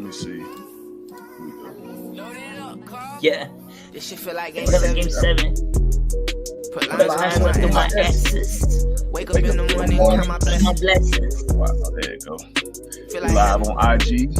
me see. Yeah. This shit feel like Game 7. Put Put lines up through my X's. Wake up in the morning, count my blessings. Wow, there you go. Feel like Live on IG.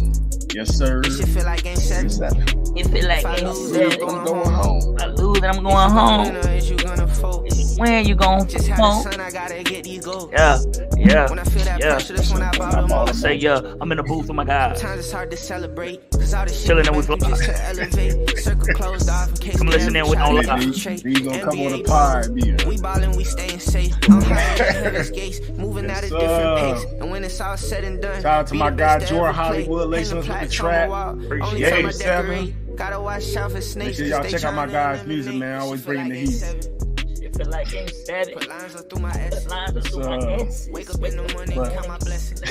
Yes, sir. this shit feel like game 7. It feel like If I game lose, 7. I'm going home. I lose and I'm going home. Is you gonna fold? When you gon' Just had a home? son, I gotta get these goals. Yeah. When I feel that pressure, that's when I bought them all. I say, yeah, I'm in the booth with my guys. Sometimes it's hard to celebrate, cause all this shit Chilling and we we fly. just to elevate. Circle closed off in case Come they listen in ever with try no to lie. infiltrate. You gonna come on the NBA pod, yeah. We ballin', we staying safe. I'm high on heaven's gates, moving at a different pace. And when it's all said and done, Shout out to be my the guy best to Jordan ever play. Hollywood, lacing us with the Hang track. plaques on my wall. Only Appreciate time I it, Seven. decorate. Gotta watch out for snakes. Make sure y'all 'cause check they out my tryna guys' music, eliminate. man. Always Shit feel bringing like the game heat. 7. It feel like game 7. Put lines up through my S. Lines up through my X's. Wake up in the morning, count my blessings.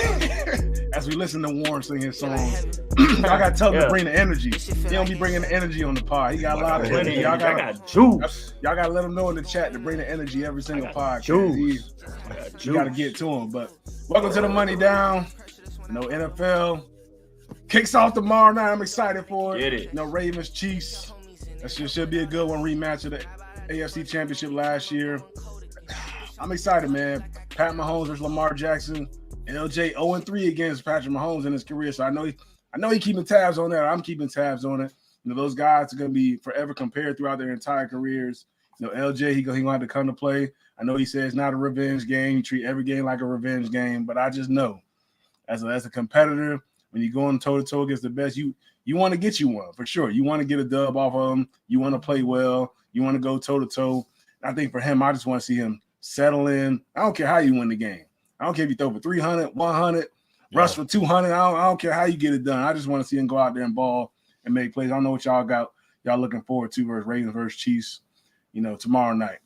As we listen to Warren sing his Feel like songs, heaven. I gotta tell him Yeah. to bring the energy. He don't be bringing the energy on the pod. He got a lot of energy. Y'all I gotta, got juice. y'all gotta let him know in the chat to bring the energy every single podcast. juice. You gotta get to him. But welcome to the Money Down. No NFL. Kicks off tomorrow night. I'm excited for it. Get it. No Ravens Chiefs. That should be a good one. Rematch of the AFC Championship last year. I'm excited, man. Pat Mahomes versus Lamar Jackson. LJ 0-3 against Patrick Mahomes in his career. So I know he keeping tabs on that. I'm keeping tabs on it. You know, those guys are gonna be forever compared throughout their entire careers. You know, LJ, he gonna have to come to play. I know he says it's not a revenge game. You treat every game like a revenge game, but I just know as a competitor, when you're going toe-to-toe against the best, you want to get you one for sure. You want to get a dub off of them. You want to play well. You want to go toe-to-toe. I think for him, I just want to see him settle in. I don't care how you win the game. I don't care if you throw for 300, 100, rush for 200. I don't care how you get it done. I just want to see him go out there and ball and make plays. I don't know what y'all looking forward to versus Ravens versus Chiefs, tomorrow night.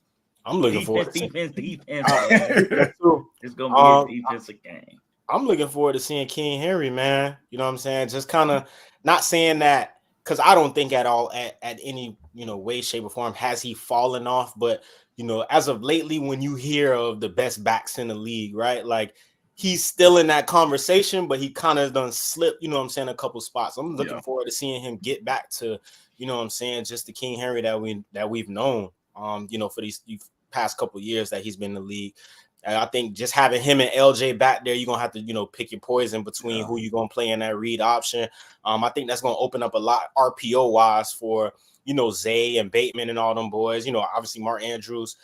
I'm looking forward to defense. It's gonna be a defensive game. I'm looking forward to seeing King Henry, man. You know what I'm saying? Just kind of not saying that because I don't think at all at any way, shape, or form has he fallen off. But as of lately, when you hear of the best backs in the league, right? Like he's still in that conversation, but he kind of done slipped, a couple spots. I'm looking forward to seeing him get back to, just the King Henry that we've known, for these past couple years that he's been in the league. And I think just having him and LJ back there, you're going to have to, pick your poison between who you're going to play in that read option. I think that's going to open up a lot RPO-wise for, Zay and Bateman and all them boys. Obviously Mark Andrews,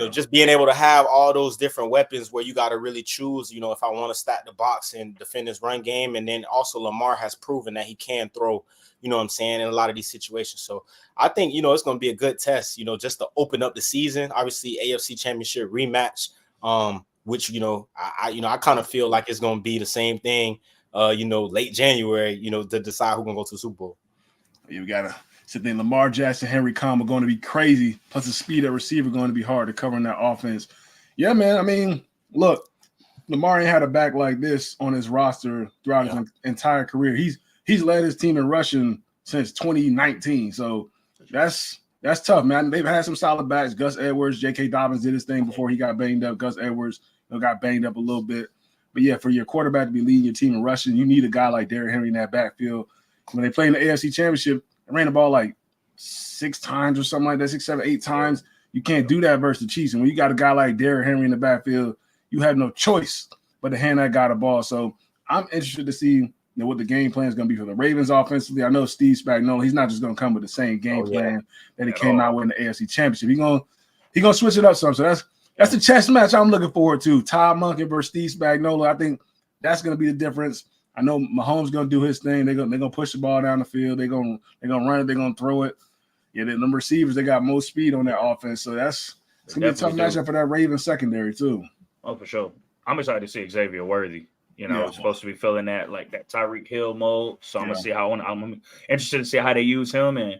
just being able to have all those different weapons where you got to really choose, if I want to stack the box and defend his run game. And then also Lamar has proven that he can throw, in a lot of these situations. So I think, it's going to be a good test, just to open up the season. Obviously AFC Championship rematch. Which I kind of feel like it's gonna be the same thing, late January, to decide who's gonna go to the Super Bowl. You gotta sit there. Lamar Jackson, Henry Comm are going to be crazy. Plus the speed at receiver going to be hard to cover in that offense. Yeah, man. I mean, look, Lamar ain't had a back like this on his roster throughout his entire career. He's led his team in rushing since 2019. So that's tough, man. They've had some solid backs. Gus Edwards, J.K. Dobbins did his thing before he got banged up. Gus Edwards got banged up a little bit. But, yeah, for your quarterback to be leading your team in rushing, you need a guy like Derrick Henry in that backfield. When they play in the AFC Championship, they ran the ball like 6 times or something like that, 6, 7, 8 times. You can't do that versus the Chiefs. And when you got a guy like Derrick Henry in the backfield, you have no choice but to hand that guy the ball. So I'm interested to see what the game plan is going to be for the Ravens offensively. I know Steve Spagnuolo, he's not just going to come with the same game plan that he came out with in the AFC Championship. He's gonna switch it up some. So that's the chess match I'm looking forward to. Todd Monken versus Steve Spagnuolo. I think that's going to be the difference. I know Mahomes going to do his thing. They're going to push the ball down the field. They're going to run it. They're going to throw it. Yeah, the receivers, they got more speed on that offense. So it's going to be a tough matchup for that Ravens secondary too. Oh, for sure. I'm excited to see Xavier Worthy. Supposed to be filling that that Tyreek Hill mode. So I'm gonna see how I'm interested to see how they use him. And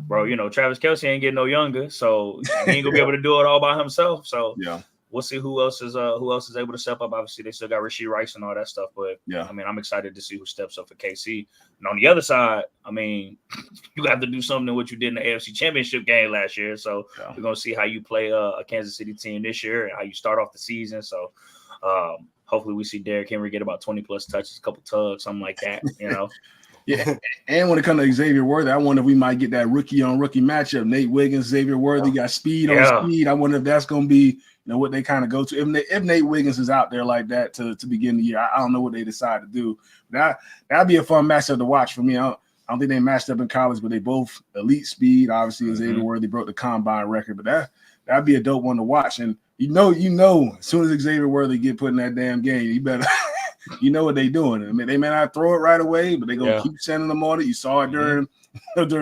bro, Travis Kelce ain't getting no younger, so he ain't gonna be able to do it all by himself. So we'll see who else is able to step up. Obviously, they still got Rashee Rice and all that stuff, but I mean, I'm excited to see who steps up for KC. And on the other side, I mean, you have to do something in what you did in the AFC Championship game last year. So we're gonna see how you play a Kansas City team this year and how you start off the season. So hopefully we see Derrick Henry get about 20 plus touches, a couple tugs, something like that. Yeah, and when it comes to Xavier Worthy, I wonder if we might get that rookie on rookie matchup. Nate Wiggins, Xavier Worthy got speed on speed. I wonder if that's going to be what they kind of go to. If Nate Wiggins is out there like that to begin the year, I don't know what they decide to do. That'd be a fun matchup to watch for me. I don't think they matched up in college, but they both elite speed. Obviously, Xavier Worthy broke the combine record, but that'd be a dope one to watch. And you know, as soon as Xavier Worthy get put in that damn game, you better. You know what they're doing. I mean, they may not throw it right away, but they're going to keep sending them on it. You saw it during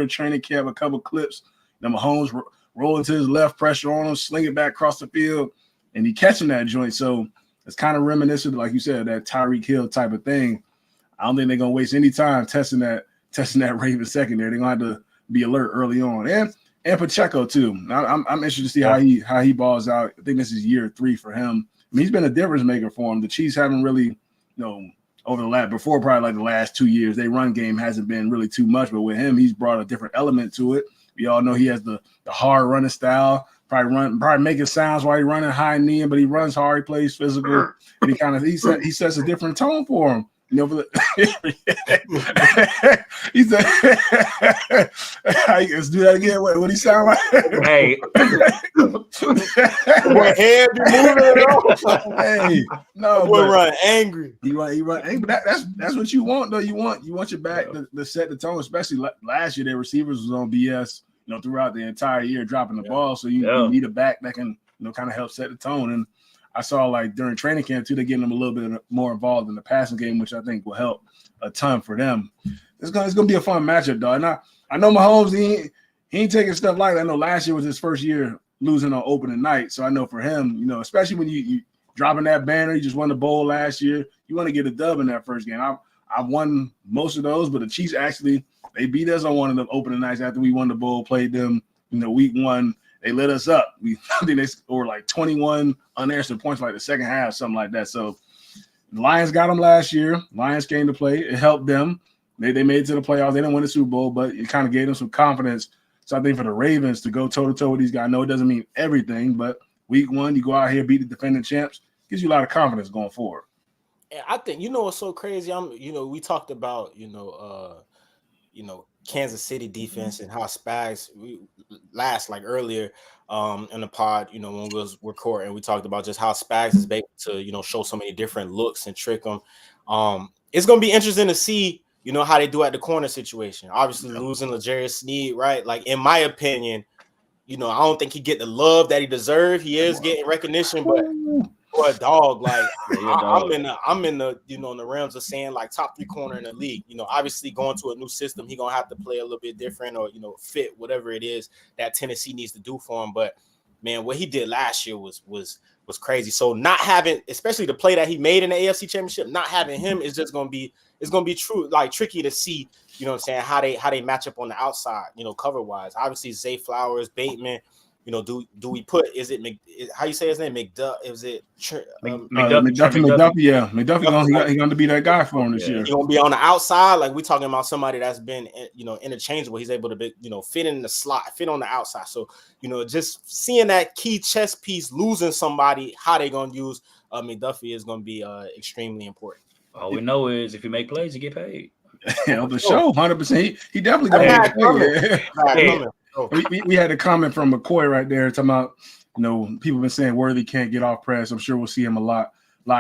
training camp, a couple clips. Then Mahomes rolling to his left, pressure on him, sling it back across the field, and he catching that joint. So it's kind of reminiscent, like you said, that Tyreek Hill type of thing. I don't think they're going to waste any time testing that Ravens secondary. They're going to have to be alert early on. And Pacheco, too. I'm interested to see how he balls out. I think this is year 3 for him. I mean, he's been a difference maker for him. The Chiefs haven't really – over probably like the last 2 years, their run game hasn't been really too much. But with him, he's brought a different element to it. We all know he has the hard running style. Probably making sounds while he's running high knee, but he runs hard. He plays physical, and he sets a different tone for him. He said, let's do that again. What he sound like? Hey, hey, no, we'll run angry. He run angry. But that's what you want, though. You want your back to set the tone. Especially last year, their receivers was on BS. Throughout the entire year, dropping the ball. So you need a back that can kind of help set the tone. And I saw like during training camp too, they're getting them a little bit more involved in the passing game, which I think will help a ton for them. It's gonna be a fun matchup, though. And I know Mahomes, he ain't taking stuff like that. I know last year was his first year losing on opening night. So I know for him, especially when you dropping that banner, you just won the bowl last year, you want to get a dub in that first game. I've won most of those, but the Chiefs actually they beat us on one of the opening nights after we won the bowl, played them, week 1. They lit us up. I think they scored like 21 unanswered points like the second half, something like that. So the Lions got them last year. Lions came to play. It helped them. They made it to the playoffs. They didn't win the Super Bowl, but it kind of gave them some confidence. So I think for the Ravens to go toe-to-toe with these guys, I know it doesn't mean everything, but week 1, you go out here, beat the defending champs, gives you a lot of confidence going forward. And I think, what's so crazy? We talked about, Kansas City defense and how Spags last like earlier in the pod, when we was recording, we talked about just how Spags is able to, show so many different looks and trick them. It's going to be interesting to see, how they do at the corner situation. Obviously losing L'Jarius Sneed, right? Like in my opinion, I don't think he get the love that he deserves. He is getting recognition, but for a dog, like I'm in the in the realms of saying like top 3 corner in the league. Obviously going to a new system, he gonna have to play a little bit different or fit whatever it is that Tennessee needs to do for him. But man, what he did last year was crazy. So not having, especially the play that he made in the AFC Championship, not having him is just gonna be tricky to see. How they match up on the outside, cover wise. Obviously Zay Flowers, Bateman. Do we put? Is it how you say his name? McDuff? Is it McDuffie? Yeah, McDuffie. He's going to be that guy for him this year. He's going to be on the outside. Like we talking about somebody that's been interchangeable. He's able to be fit in the slot, fit on the outside. So just seeing that key chess piece, losing somebody, how they going to use McDuffie is going to be extremely important. All we know is if you make plays, you get paid. On the show, 100%. He definitely going to get paid. We had a comment from McCoy right there talking about, people been saying Worthy can't get off press. I'm sure we'll see him a lot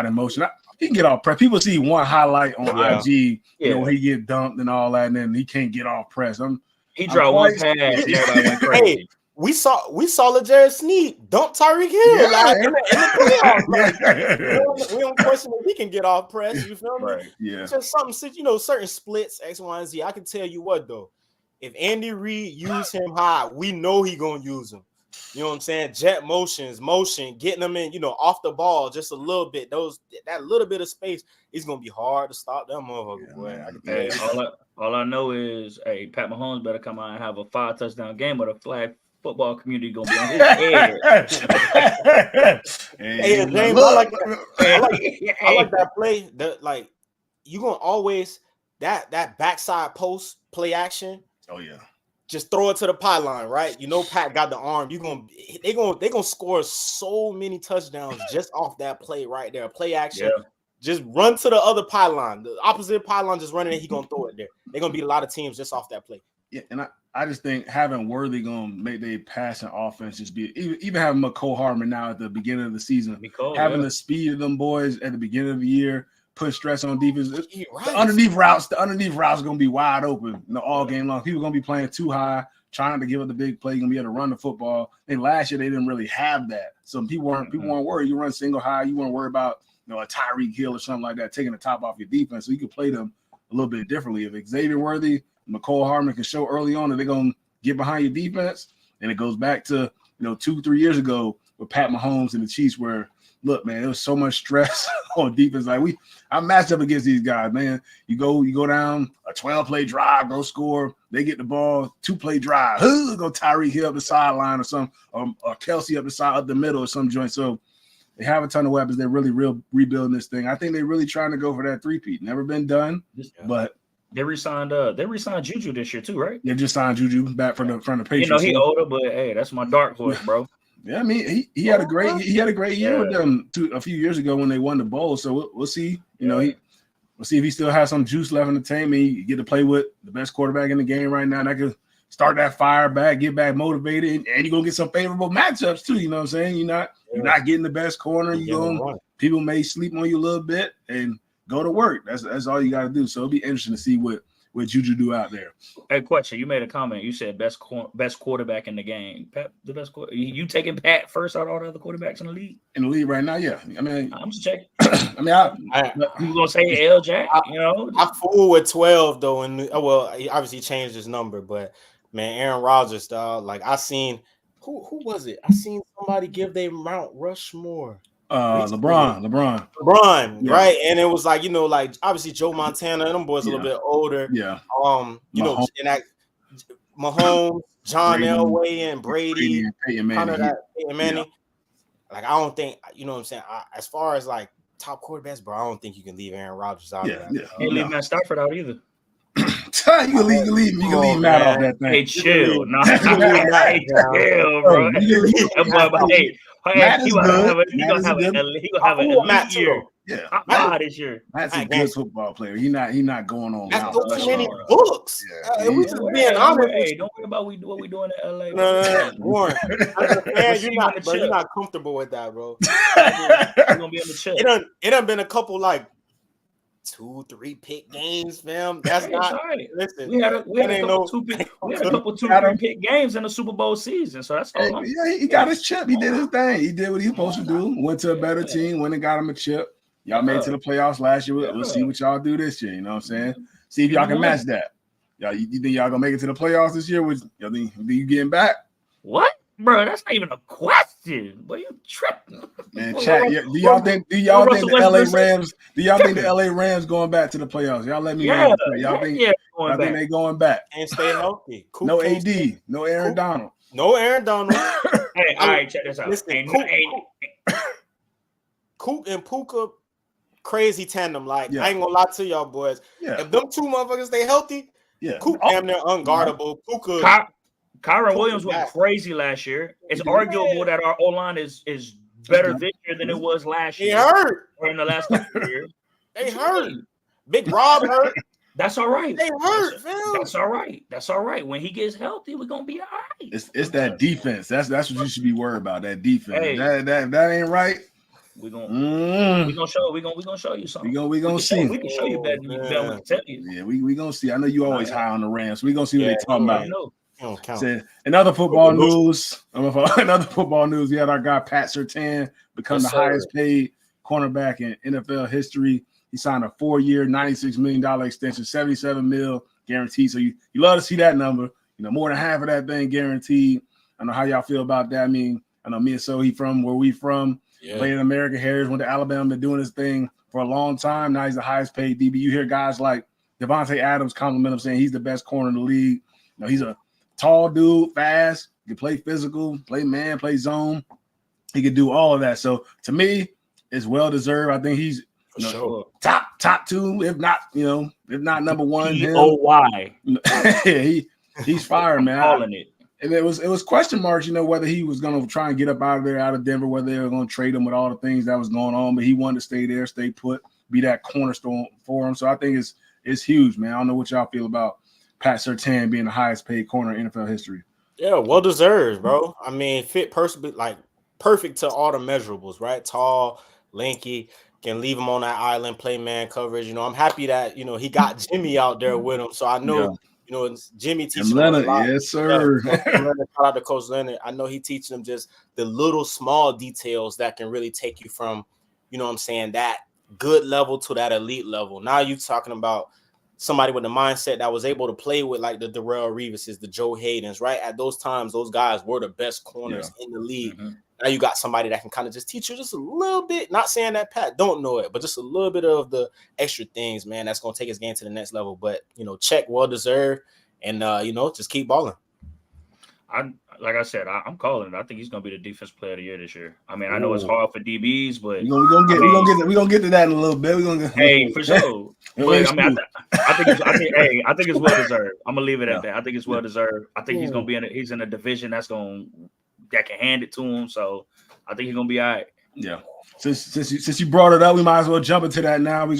in motion. He can get off press. People see one highlight on IG, when he get dumped and all that, and then he can't get off press. He draw one pass. Everybody went crazy. Hey, we saw L'Jarius Sneed dump Tyreek Hill in the playoffs. We don't question if he can get off press. You feel me? Right. Yeah. It's just something, certain splits, X, Y, and Z. I can tell you what though. If Andy Reid use him high, we know he gonna use him. You know what I'm saying? Jet motion, getting them in, off the ball just a little bit. That little bit of space is gonna be hard to stop them motherfuckers. Boy, I can tell you. All I know is, Pat Mahomes better come out and have a 5 touchdown game, or the flag football community gonna be on his head. Hey, James, I like that play. You gonna always that backside post play action. Oh yeah. Just throw it to the pylon, right? Pat got the arm. They gonna score so many touchdowns just off that play right there. Play action, just run to the other pylon, the opposite pylon, just running and he gonna throw it there. They're gonna beat a lot of teams just off that play. Yeah, and I just think having Worthy gonna make their passing offense just be even having McCole Hardman now at the beginning of the season, having the speed of them boys at the beginning of the year, put stress on defense. Right. The underneath routes are gonna be wide open all game long. People are gonna be playing too high, trying to give up the big play, gonna be able to run the football. And last year they didn't really have that. So people weren't worried. You run single high, you weren't worried about a Tyreek Hill or something like that, taking the top off your defense. So you could play them a little bit differently. If Xavier Worthy, McCole Hardman can show early on that they're gonna get behind your defense, and it goes back to 2-3 years ago with Pat Mahomes and the Chiefs, where look, man, there was so much stress on defense. Like I matched up against these guys, man. You go down a 12-play drive, go score. They get the ball, 2-play drive. Go Tyreek Hill up the sideline or something, or Kelsey up the middle or some joint. So they have a ton of weapons. They're really rebuilding this thing. I think they're really trying to go for that three-peat. Never been done, but they re-signed Juju this year too, right? They just signed Juju back from the Patriots. He older, but hey, that's my dark horse, bro. Yeah, I mean he had a great year with them a few years ago when they won the bowl. So we'll see. We'll see if he still has some juice left in the tank. He get to play with the best quarterback in the game right now. And I could start that fire back, get back motivated, and you're gonna get some favorable matchups too. You know what I'm saying? You're not getting the best corner. People may sleep on you a little bit and go to work. That's all you got to do. So it'll be interesting to see what Juju do out there. Hey, question. You made a comment. You said best quarterback in the game. Pat, the best quarterback. You taking Pat first out of all the other quarterbacks in the league? In the league right now, yeah. I mean, I'm just checking. I mean, you gonna say L Jack? I fool with 12 though, and he obviously changed his number, but man, Aaron Rodgers, dog. Like I seen who was it? I seen somebody give their Mount Rushmore. LeBron, yeah. Right? And it was like, like obviously Joe Montana and them boys a little bit older. Yeah. And that Mahomes, John Elway, and Brady, Peyton Manning. Yeah. Like I don't think, you know what I'm saying? As far as like top quarterbacks, bro, I don't think you can leave Aaron Rodgers out of that. Yeah. Can't leave Matt Stafford out either. You can leave Matt off that thing. Hey, chill. Hey, chill, bro. He gonna have an elite year. Yeah, this year. Matt's a good football player. He's not going on. That's too many books. We just being honest. Hey, don't worry about what we doing in LA. No, Warren. You're not comfortable with that, bro. You're gonna be on the chill. It done been a couple like 2-3 pick games, fam. That's not right. Listen, we had a couple 2-3 pick games in the Super Bowl season, so that's all. Yeah, he got his chip. He did his thing. He did what he was supposed to do. Went to a better team, went and got him a chip. Y'all made it to the playoffs last year. We'll see what y'all do this year. You know what I'm saying? See if y'all can match that. You think y'all gonna make it to the playoffs this year? Y'all think you getting back? What? Bro, that's not even a question. Boy, you tripping. Man, chat. Do y'all think the LA Rams? Do y'all think the LA Rams going back to the playoffs? Y'all let me know. Y'all think they going back? And stay healthy. No AD, no Aaron Donald. No Aaron Donald. Hey, all right, check this out. Listen, Coop and Puka, crazy tandem. Like I ain't gonna lie to y'all boys. Yeah. If them two motherfuckers stay healthy, Coop damn near unguardable. Puka. Kyron Williams went crazy last year. It's arguable that our O-line is better this year than it was last year. He hurt. Or in the last couple of years. They hurt. Big Rob hurt. That's all right. They hurt, fam. That's all right. That's all right. When he gets healthy, we're gonna be all right. It's that defense. That's what you should be worried about. That defense. Hey, that ain't right. We're gonna show you something. We gonna see. We can show you better than we can tell you. Yeah, we gonna see. I know you always high on the Rams. We gonna see what they talking about. Said, another football news. We had our guy Pat Surtain become the highest paid cornerback in NFL history. He signed a 4-year, $96 million extension, $77 million guaranteed. So you love to see that number. More than half of that thing guaranteed. I know how y'all feel about that. I mean, I know me and he from where we from. Played in American Heritage, went to Alabama, been doing his thing for a long time. Now he's the highest paid DB. You hear guys like Devontae Adams compliment him, saying he's the best corner in the league. He's a tall dude, fast, he can play physical, play man, play zone. He can do all of that. So to me, it's well deserved. I think he's top two, if not number one. DPOY. He's fired, man. Calling it. And it was question marks, whether he was going to try and get up out of Denver, whether they were going to trade him with all the things that was going on. But he wanted to stay there, stay put. be that cornerstone for him. So I think it's huge, man. I don't know what y'all feel about Pat Surtain being the highest paid corner in NFL history. Yeah, well deserved, bro. I mean, fit perfect, like perfect to all the measurables, right? Tall, lanky, can leave him on that island, play man coverage. You know, I'm happy that he got Jimmy out there with him. So I know, Jimmy teaching him a lot. Yes, sir. Yeah, shout out to Coach Leonard. I know he teaching them just the little small details that can really take you from, that good level to that elite level. Now you're talking about somebody with the mindset that was able to play with like the Darrelle Reeveses, the Joe Haydens, right? At those times, those guys were the best corners in the league. Mm-hmm. Now you got somebody that can kind of just teach you just a little bit, not saying that Pat don't know it, but just a little bit of the extra things, man, that's going to take his game to the next level. But, check, well-deserved, and, just keep balling. Like I said, I'm calling it. I think he's going to be the defensive player of the year this year. I mean, I know it's hard for DBs, but we're gonna get to that in a little bit. For sure. But I mean, I think it's well deserved. I'm gonna leave it at that. I think it's well deserved. I think he's gonna be he's in a division that can hand it to him. So I think he's gonna be all right. Yeah. Since you brought it up, we might as well jump into that now.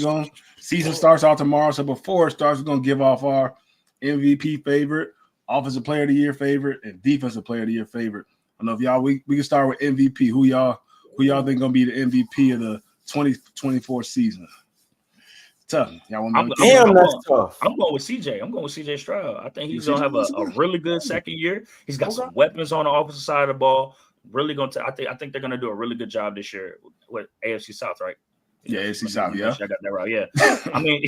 Season starts out tomorrow. So before it starts, we're gonna give off our MVP favorite, Offensive Player of the Year favorite, and Defensive Player of the Year favorite. I don't know if y'all we can start with MVP. Who y'all think gonna be the MVP of the 2024 season? Tough. Y'all want that's tough. I'm going with CJ. I'm going with CJ Stroud. I think he's gonna have a really good second year. He's got some weapons on the offensive side of the ball. Really going to. I think they're gonna do a really good job this year with AFC South, right? Yeah, AFC South. Yeah, I got that right. Yeah, I mean,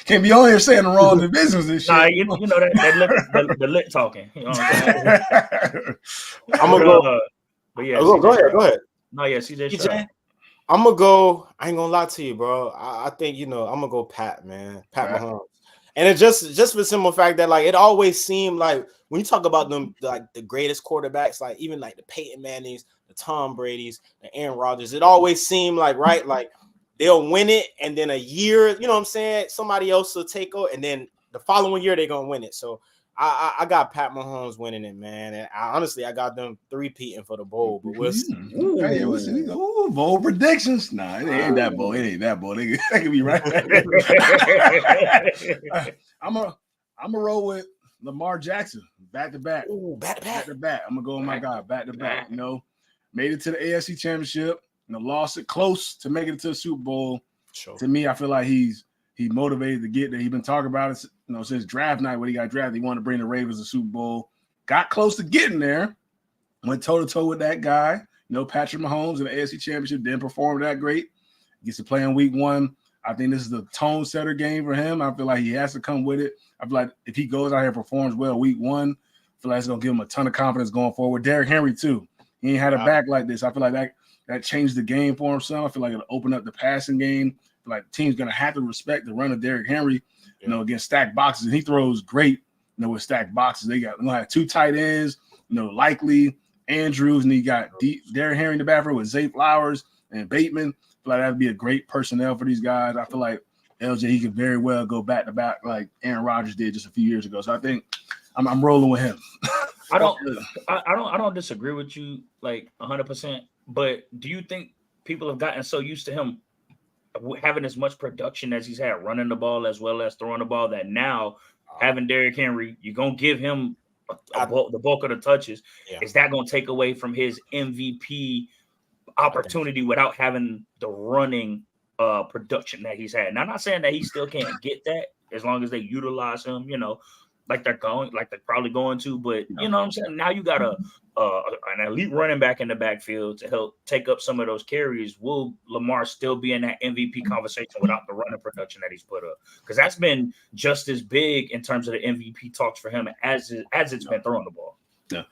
can't be on here saying the wrong divisions and shit. Nah, you know that the lit talking. You know what I'm saying? I'm gonna go. But yeah, go ahead. No, yeah, CJ. I'm gonna go. I ain't gonna lie to you, bro. I think I'm gonna go Pat, man. Pat Mahomes. And it just for the simple fact that like it always seemed like when you talk about them like the greatest quarterbacks, like even like the Peyton Mannings, the Tom Brady's, the Aaron Rodgers, it always seemed like like they'll win it and then a year, somebody else will take over, and then the following year they're gonna win it. So I got Pat Mahomes winning it, man. And honestly, I got them three-peating for the bowl. But we'll see. Bowl predictions. Nah, it ain't that bowl. It ain't that bowl. They can be right back. I'm gonna roll with Lamar Jackson back to back. Back to back. I'm gonna go with my guy back to back. Made it to the AFC Championship. Lost it close to making it to the Super Bowl. Sure. To me, I feel like he motivated to get there. He's been talking about it, since draft night when he got drafted. He wanted to bring the Ravens to Super Bowl. Got close to getting there. Went toe-to-toe with that guy. Patrick Mahomes in the AFC Championship didn't perform that great. Gets to play in week 1. I think this is the tone-setter game for him. I feel like he has to come with it. I feel like if he goes out here and performs well week 1, I feel like it's going to give him a ton of confidence going forward. Derrick Henry, too. He ain't had a back like this. I feel like that changed the game for him some. I feel like it'll open up the passing game. Like team's gonna have to respect the run of Derrick Henry, against stacked boxes. And he throws great, with stacked boxes. They're gonna have 2 tight ends, Likely, Andrews, and he got Derrick Henry in the backfield with Zay Flowers and Bateman. I feel like that'd be a great personnel for these guys. I feel like LJ, he could very well go back to back like Aaron Rodgers did just a few years ago. So I think I'm rolling with him. I don't disagree with you like 100%. But do you think people have gotten so used to him having as much production as he's had running the ball as well as throwing the ball that now having Derrick Henry, you're going to give him the bulk of the touches. Yeah. Is that going to take away from his MVP opportunity without having the running production that he's had? Now, I'm not saying that he still can't get that as long as they utilize him, like they're probably going to, but you know what I'm saying? Now you got an elite running back in the backfield to help take up some of those carries. Will Lamar still be in that MVP conversation without the running production that he's put up? Because that's been just as big in terms of the MVP talks for him as it's been throwing the ball. Yeah,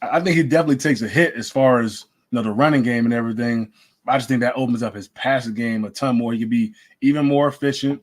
I think he definitely takes a hit as far as the running game and everything. I just think that opens up his passing game a ton more. He can be even more efficient,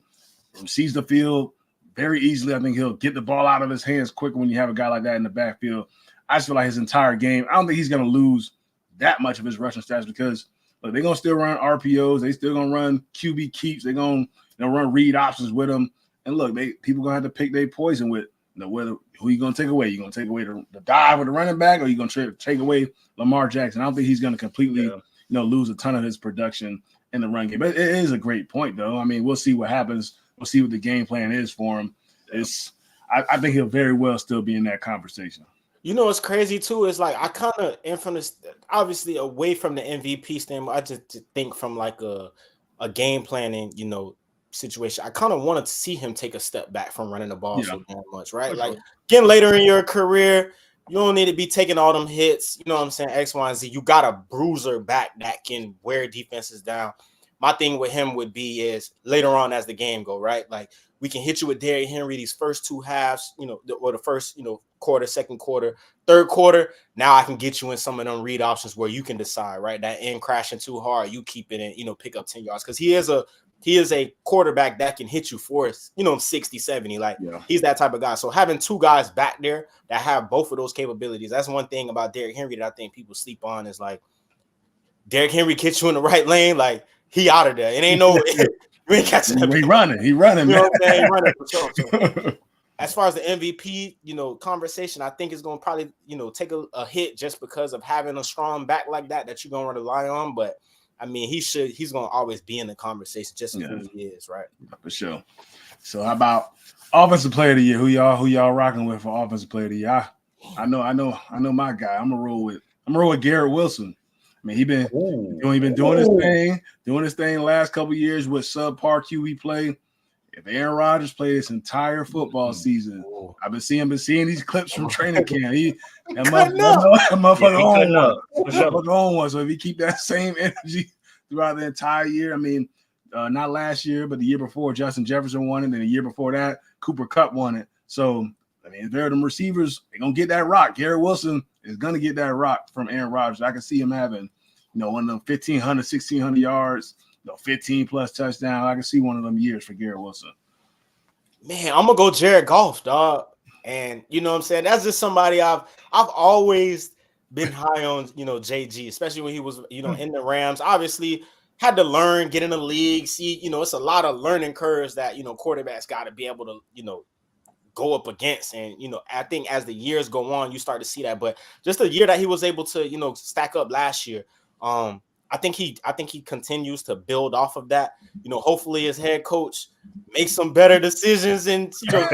sees the field very easily. I think he'll get the ball out of his hands quicker when you have a guy like that in the backfield. I just feel like his entire game, I don't think he's going to lose that much of his rushing stats because they're going to still run RPOs. They still going to run QB keeps. They're going to run read options with him. And look, people going to have to pick their poison with who you gonna take away? You gonna take away the dive with the running back, or you gonna take away Lamar Jackson? I don't think he's gonna completely lose a ton of his production in the run game. But it is a great point, though. I mean, we'll see what happens. We'll see what the game plan is for him. I think he'll very well still be in that conversation. You know what's crazy too is like I kind of obviously away from the MVP standpoint. I just think from like a game planning, situation. I kind of wanted to see him take a step back from running the ball so damn much, right? Like getting later in your career, you don't need to be taking all them hits. You know what I'm saying? X, Y, and Z. You got a bruiser back that can wear defenses down. My thing with him would be is later on as the game go, right? Like we can hit you with Derrick Henry these first two halves, or the first, quarter, second quarter, third quarter. Now I can get you in some of them read options where you can decide, right? That end crashing too hard, you keep it in, pick up 10 yards. Because he is a quarterback that can hit you for, 60, 70. Like he's that type of guy. So having two guys back there that have both of those capabilities, that's one thing about Derrick Henry that I think people sleep on is like Derrick Henry gets you in the right lane, like he out of there. It ain't no you ain't catching him. He running, man. You know what I'm saying? He running for sure. So, as far as the MVP, conversation, I think it's going to probably, take a hit just because of having a strong back like that you're going to rely on. But I mean, he's going to always be in the conversation just as who he is, right? For sure. So how about offensive player of the year? Who y'all rocking with for offensive player of the year? I know my guy. I'm gonna roll with Garrett Wilson. I mean, he been doing his thing the last couple of years with subpar QB play. If Aaron Rodgers played this entire football season, I've been seeing these clips from training camp. That motherfucker on one. So if he keep that same energy throughout the entire year, I mean, not last year, but the year before, Justin Jefferson won it, and the year before that, Cooper Kupp won it. So I mean, if they're them receivers, they're gonna get that rock. Garrett Wilson is gonna get that rock from Aaron Rodgers. I can see him having, one of them 1,500, 1,600 yards. 15 plus touchdowns. I can see one of them years for Garrett Wilson. Man, I'm gonna go Jared Goff, dog. And you know what I'm saying? That's just somebody I've always been high on, JG, especially when he was, in the Rams. Obviously, had to learn, get in the league, see, it's a lot of learning curves that, quarterbacks got to be able to, go up against. And, I think as the years go on, you start to see that. But just the year that he was able to, stack up last year, I think he continues to build off of that. Hopefully his head coach makes some better decisions and he gonna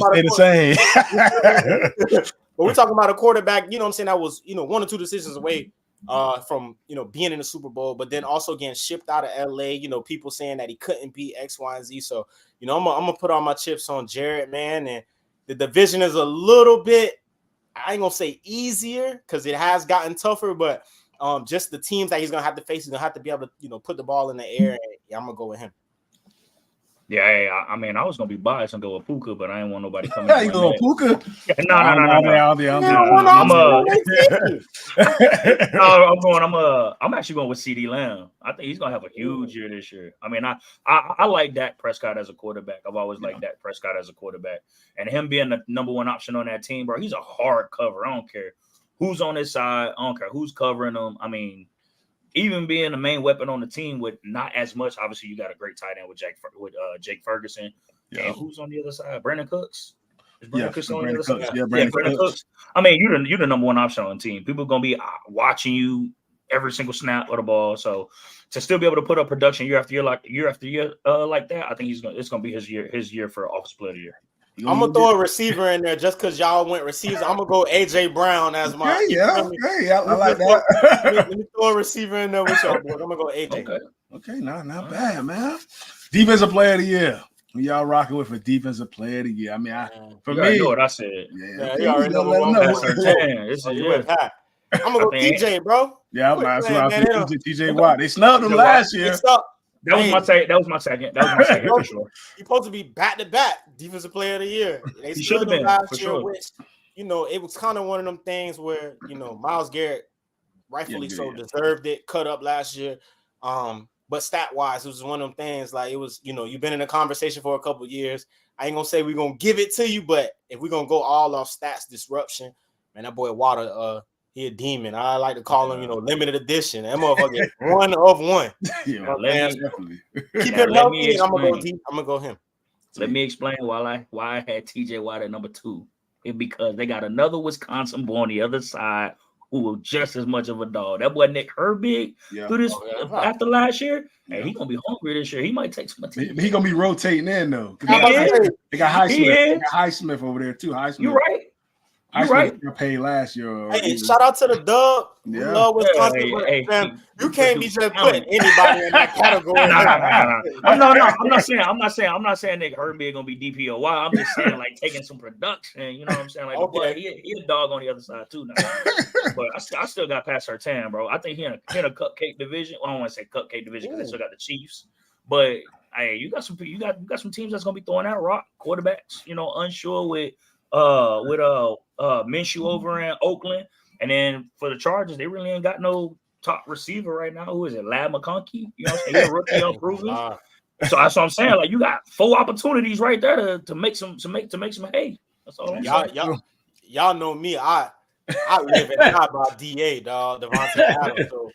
stay the same. But we're talking about a quarterback, that was, 1 or 2 decisions away from, being in the Super Bowl, but then also getting shipped out of LA, people saying that he couldn't beat X, Y, and Z. So, I'm gonna put all my chips on Jared, man. And the division is a little bit, I ain't gonna say easier because it has gotten tougher, but just the teams that he's gonna have to face, he's gonna have to be able to, put the ball in the air. And I'm gonna go with him. Yeah, I mean, I was gonna be biased and go with Puka, but I didn't want nobody coming. You go with Puka? No. I'm actually going with CD Lamb. I think he's gonna have a huge year this year. I mean, I like Dak Prescott as a quarterback. I've always liked Dak Prescott as a quarterback, and him being the number 1 option on that team, bro. He's a hard cover. I don't care who's on his side. I don't care who's covering him. I mean, even being the main weapon on the team with not as much, obviously you got a great tight end with Jake Ferguson. Yeah. And who's on the other side? Brandon Cooks. Is Brandon Cooks on the other side? Yeah, Brandon Cooks. I mean, you're the number 1 option on the team. People are gonna be watching you every single snap of the ball. So to still be able to put up production year after year like that, I think it's gonna be his year for Offensive Player of the Year. I'm gonna throw a receiver in there just because y'all went receivers. I'm gonna go AJ Brown as my. I like that. Let me throw a receiver in there with y'all boys. I'm gonna go AJ. Okay, not bad, man. Defensive Player of the Year. Who y'all rocking with for Defensive Player of the Year? I mean, for me, you know what I said. Yeah, you already know what I'm saying. I'm gonna go TJ, bro. Yeah, I'm TJ Watt. They snubbed him last year. That was my second for sure. He's supposed to be back-to-back Defensive Player of the Year. He should have been last for year, sure. which, it was kind of one of them things where, Myles Garrett rightfully deserved it, cut up last year. But stat-wise, it was one of them things like it was, you've been in a conversation for a couple of years. I ain't gonna say we're gonna give it to you, but if we're gonna go all off stats disruption, man, that boy Water, he a demon. I like to call him, limited edition. That motherfucker 1 of 1. Yeah, definitely. Keep him healthy, and I'm gonna go him. Let me explain why I had TJ Watt at number 2. It's because they got another Wisconsin boy on the other side who was just as much of a dog. That boy Nick Herbig through this after last year. Hey, he gonna be hungry this year. He might take some. He gonna be rotating in though. They got Highsmith. They got Highsmith over there too. Highsmith. You're right. You're right. Paid last year. Hey, shout out to the Dub. Yeah. Love Wisconsin. Hey, you can't be just putting anybody in that category. I'm not saying Nick Herbig gonna be DPOY. I'm just saying like taking some production. You know what I'm saying? Like, okay. He a dog on the other side too now. But I still got Pat Surtain, bro. I think he in a cupcake division. Well, I don't want to say cupcake division because they still got the Chiefs. But hey, you got some teams that's gonna be throwing out rock quarterbacks. You know, unsure with Minshew over in Oakland, and then for the Chargers, they really ain't got no top receiver right now. Who is it? Lad McConkey? You know, he's a rookie unproven. So that's what I'm saying. Like you got 4 opportunities right there to make some hay. That's all I'm saying. Y'all know me. I live and die by DA, dog. Devontae Adams. So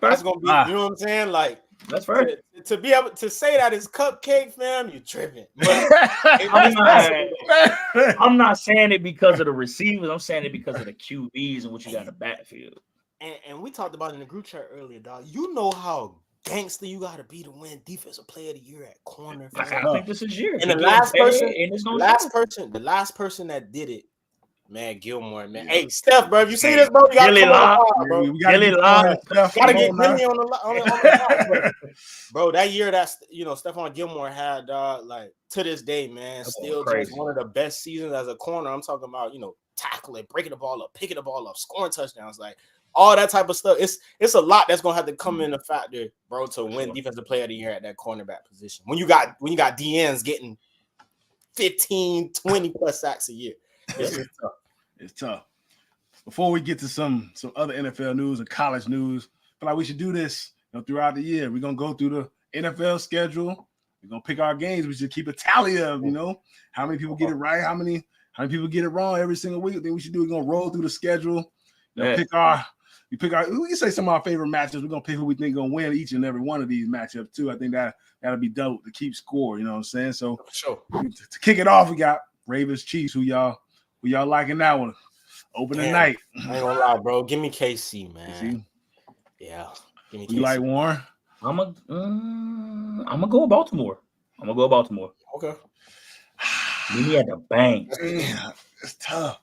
that's gonna be. You know what I'm saying? Like. That's right. To be able to say that it's cupcake, fam, you're tripping. I'm not saying it because of the receivers. I'm saying it because of the QBs and what you got in the backfield. And we talked about in the group chat earlier, dog. You know how gangster you got to be to win Defensive Player of the Year at corner. I think this is year. And the last person that did it. Man, Gilmore, man. Hey, Steph, bro, if you see this, bro, you gotta bro. Gotta get Billy on the bro. That year that Stephon Gilmore had like to this day, man, still just one of the best seasons as a corner. I'm talking about, tackling, breaking the ball up, picking the ball up, scoring touchdowns, like all that type of stuff. It's a lot that's gonna have to come in a factor, bro, to win Defensive Player of the Year at that cornerback position. When you got DNs getting 15, 20 plus sacks a year. It's tough. Before we get to some other NFL news and college news, I feel like we should do this throughout the year. We're gonna go through the NFL schedule. We're gonna pick our games. We should keep a tally of how many people get it right, how many people get it wrong every single week. I think we should do. We're gonna roll through the schedule. We can say some of our favorite matchups. We're gonna pick who we think gonna win each and every one of these matchups too. I think that'll be dope to keep score. You know what I'm saying? So sure. To kick it off, we got Ravens Chiefs. Who y'all liking that one? Opening night. I ain't gonna lie, bro. Give me KC, man. Yeah. Give me KC. You like Warren? I'm gonna go with Baltimore. Okay. Me at the bank. Yeah, it's tough.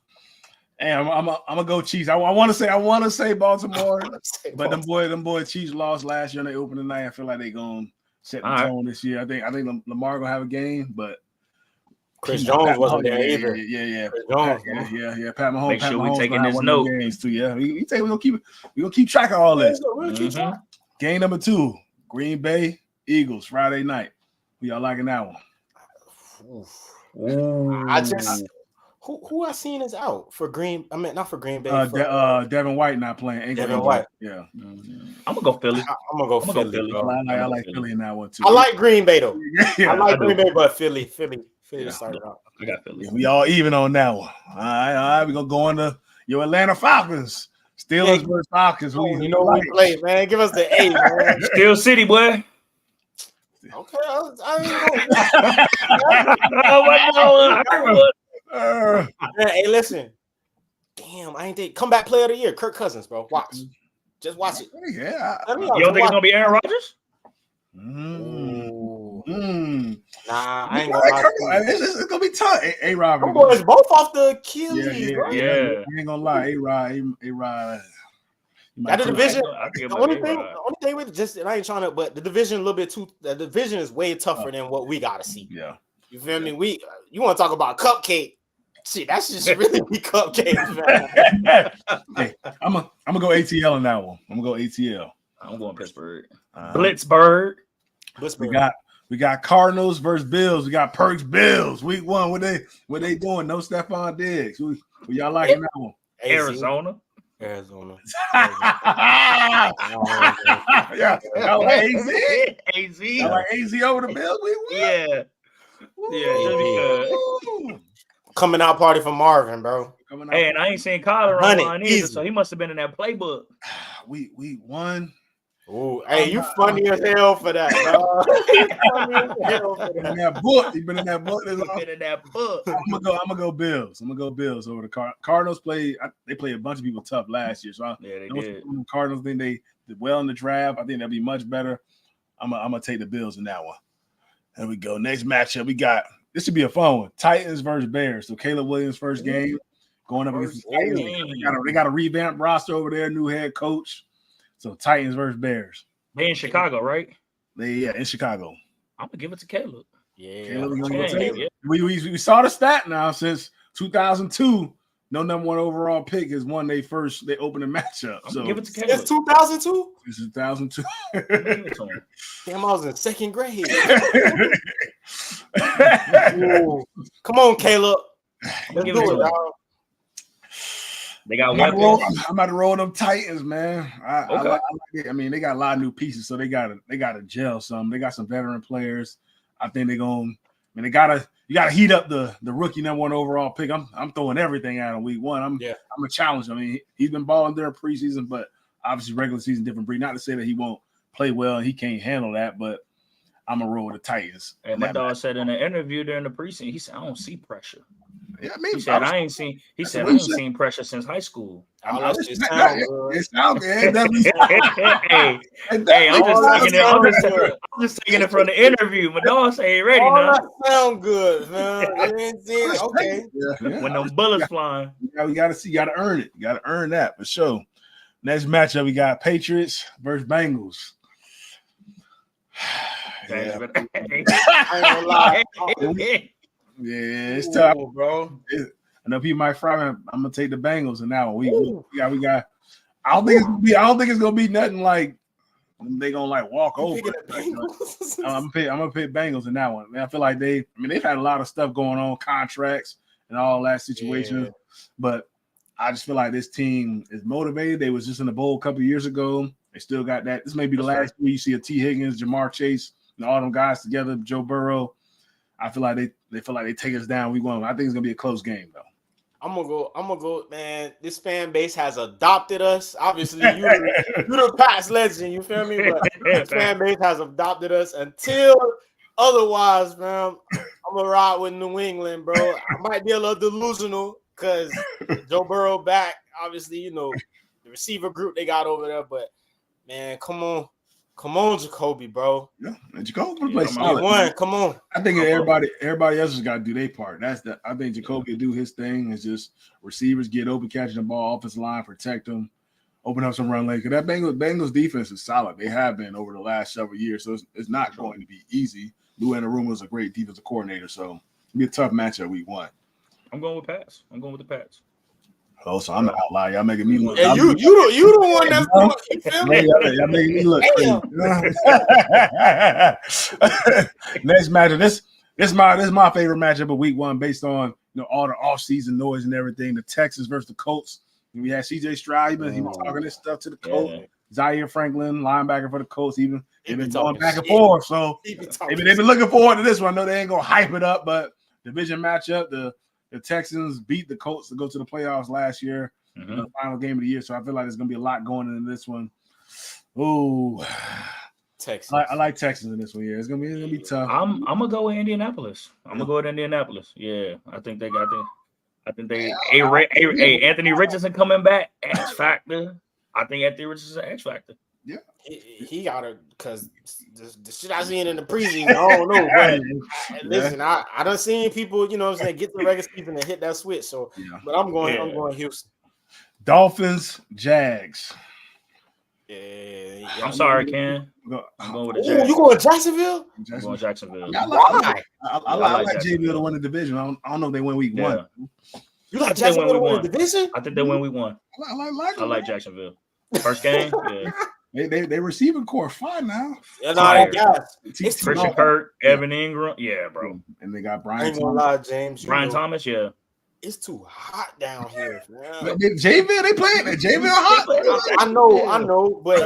And I'm gonna go Chiefs. I want to say Baltimore, but them boy Chiefs lost last year on the opening night. I feel like they gonna set the tone this year. I think Lamar gonna have a game, but Chris Jones wasn't there either. Yeah. Chris Jones, Pat Mahomes. Make sure we're taking this note. Too, yeah, we gonna keep track of all this. Game number 2, Green Bay Eagles, Friday night. Who y'all liking that one? I just who I seen is out for Green. I mean, not for Green Bay. Devin White not playing. Devin White. Yeah. I'm gonna go Philly. I'm gonna go Philly. I like Philly in that one too. I like Green Bay though. I like Green Bay, but Philly started out. I got Philly. We all even on that one. All right. We're gonna go into your Atlanta Falcons. Steelers versus Falcons. We play, man. Give us the A, man. Steel City, boy. Okay, I ain't hey, listen. Damn, I ain't think comeback player of the year, Kirk Cousins, bro. Just watch it. Yeah. You don't think it's gonna be Aaron Rodgers? Nah, I ain't gonna lie. It's gonna be tough. A-Rod. Them boys both off the Achilles, bro. Yeah. I ain't gonna lie. A-Rod. That the division. The only thing with just, and I ain't trying to, but the division a little bit too. The division is way tougher than what we gotta see. Yeah, you feel me? You want to talk about cupcake? Shit, that's just really be cupcake, man. Hey, I'm gonna go ATL in that one. I'm gonna go ATL. I'm going Pittsburgh. Blitzburg. We got Cardinals versus Bills. We got Perks Bills. Week 1. What they doing? No Stephon Diggs. Who y'all liking that one? Arizona. Yeah, y'all like AZ? Y'all like AZ over the Bills? Yeah. Coming out party for Marvin, bro. Hey, and I ain't seen Kyler on either, so he must have been in that playbook. Week 1. Oh, hey, you funny as hell for that, dog. You funny as hell for In that. that book. He been in that book. Been in that book. I'm gonna go Bills. I'm gonna go Bills over the Cardinals. They played a bunch of people tough last year, so Yeah, they those did. Cardinals think they did well in the draft. I think that'll be much better. I'm gonna take the Bills in that one. There we go. Next matchup, we got this should be a fun one. Titans versus Bears. So Caleb Williams' first game going up against the Titans. They got a revamped roster over there, new head coach. So Titans versus Bears. They in Chicago, right? In Chicago. I'm gonna give it to Caleb. Yeah. Yeah. We saw the stat now since 2002. No number one overall pick has won they opening matchup. So give it to Caleb. It's 2002. It's 2002. Damn, I was in second grade. Come on, Caleb. Let's Give do it to it, him. dog. They got I'm about to roll them Titans, man. Okay. I like it. I mean, they got a lot of new pieces, so they got to gel some. They got some veteran players. I think they're going. I mean, you gotta heat up the rookie number one overall pick. I'm throwing everything out on week one. I'm a challenge. I mean, he's been balling during preseason, but obviously regular season different breed. Not to say that he won't play well and he can't handle that, but I'm gonna roll with the Titans. And my dog said in an interview during the preseason, he said, "I don't see pressure." Yeah, I mean, he said, "I ain't seen pressure since high school." It sounds good. Hey, I'm just taking it from the interview. My dog say he ready now. That sound good, man. Okay. When them bullets flying. Yeah, we gotta see. You gotta earn it. You gotta earn that for sure. Next matchup, we got Patriots versus Bengals. Yeah. I ain't gonna lie. Yeah, it's tough, bro. I know people might fry. I'm gonna take the Bengals in that one. We got. I don't think it's gonna be nothing like they gonna like walk over. I'm gonna pick Bengals in that one. Man, I feel like they've had a lot of stuff going on, contracts and all that situation, but I just feel like this team is motivated. They was just in the bowl a couple of years ago. They still got that. This may be the last year you see a T. Higgins, Jamar Chase, and all them guys together. Joe Burrow. I feel like they feel like they take us down. We won. I think it's gonna be a close game though. I'm gonna go, man. This fan base has adopted us. Obviously, you're the past legend, you feel me? But this fan base has adopted us until otherwise, man. I'm gonna ride with New England, bro. I might be a little delusional because Joe Burrow back, obviously, the receiver group they got over there, but man, come on, Jacoby, bro. Yeah, and Jacoby will play solid. Come on. I think everybody else has got to do their part. I think Jacoby will do his thing. It's just receivers get open, catching the ball, offensive line, protect them, open up some run lanes. Because that Bengals defense is solid. They have been over the last several years, so it's not going to be easy. Lou Anarumo is a great defensive coordinator, so it'll be a tough matchup week one. I'm going with Pats. I'm going with the Pats. Oh, so I'm an outlier. Y'all making me look. Yeah, you the one that's doing. You feel me? Y'all making me look crazy. Next matchup. This is my favorite matchup of week one, based on all the offseason noise and everything. The Texans versus the Colts. We had C.J. Stroud. He was talking this stuff to the Colts. Yeah. Zaire Franklin, linebacker for the Colts. They've been going back and forth. So they've been looking forward to this one. I know they ain't gonna hype it up, but division matchup. The Texans beat the Colts to go to the playoffs last year, the final game of the year. So I feel like there's going to be a lot going into this one. Oh, Texas. I like Texans in this one. Yeah, it's gonna be tough. I'm gonna go with Indianapolis. Yeah, I think Anthony Richardson coming back, X factor. I think Anthony Richardson X factor. Yeah, he got it because the shit I seen in the preseason. I don't know, but listen, I done seen people, get the regular season and hit that switch. So, but I'm going Houston. Dolphins, Jags. Yeah, I'm sorry, Ken. I'm going with the Jags. You going to Jacksonville? I'm going to Jacksonville. I like Jacksonville to win the division. I don't know if they win week one. You like Jacksonville to win the division? I think they win week one. I like Jacksonville. First game, yeah. They receiving core fine now. It's Christian Kirk, Evan Ingram, yeah, bro. And they got Brian. I ain't gonna lie, James. Brian Thomas, yeah. It's too hot down here. Jayville, they playing at Jayville hot. I know, but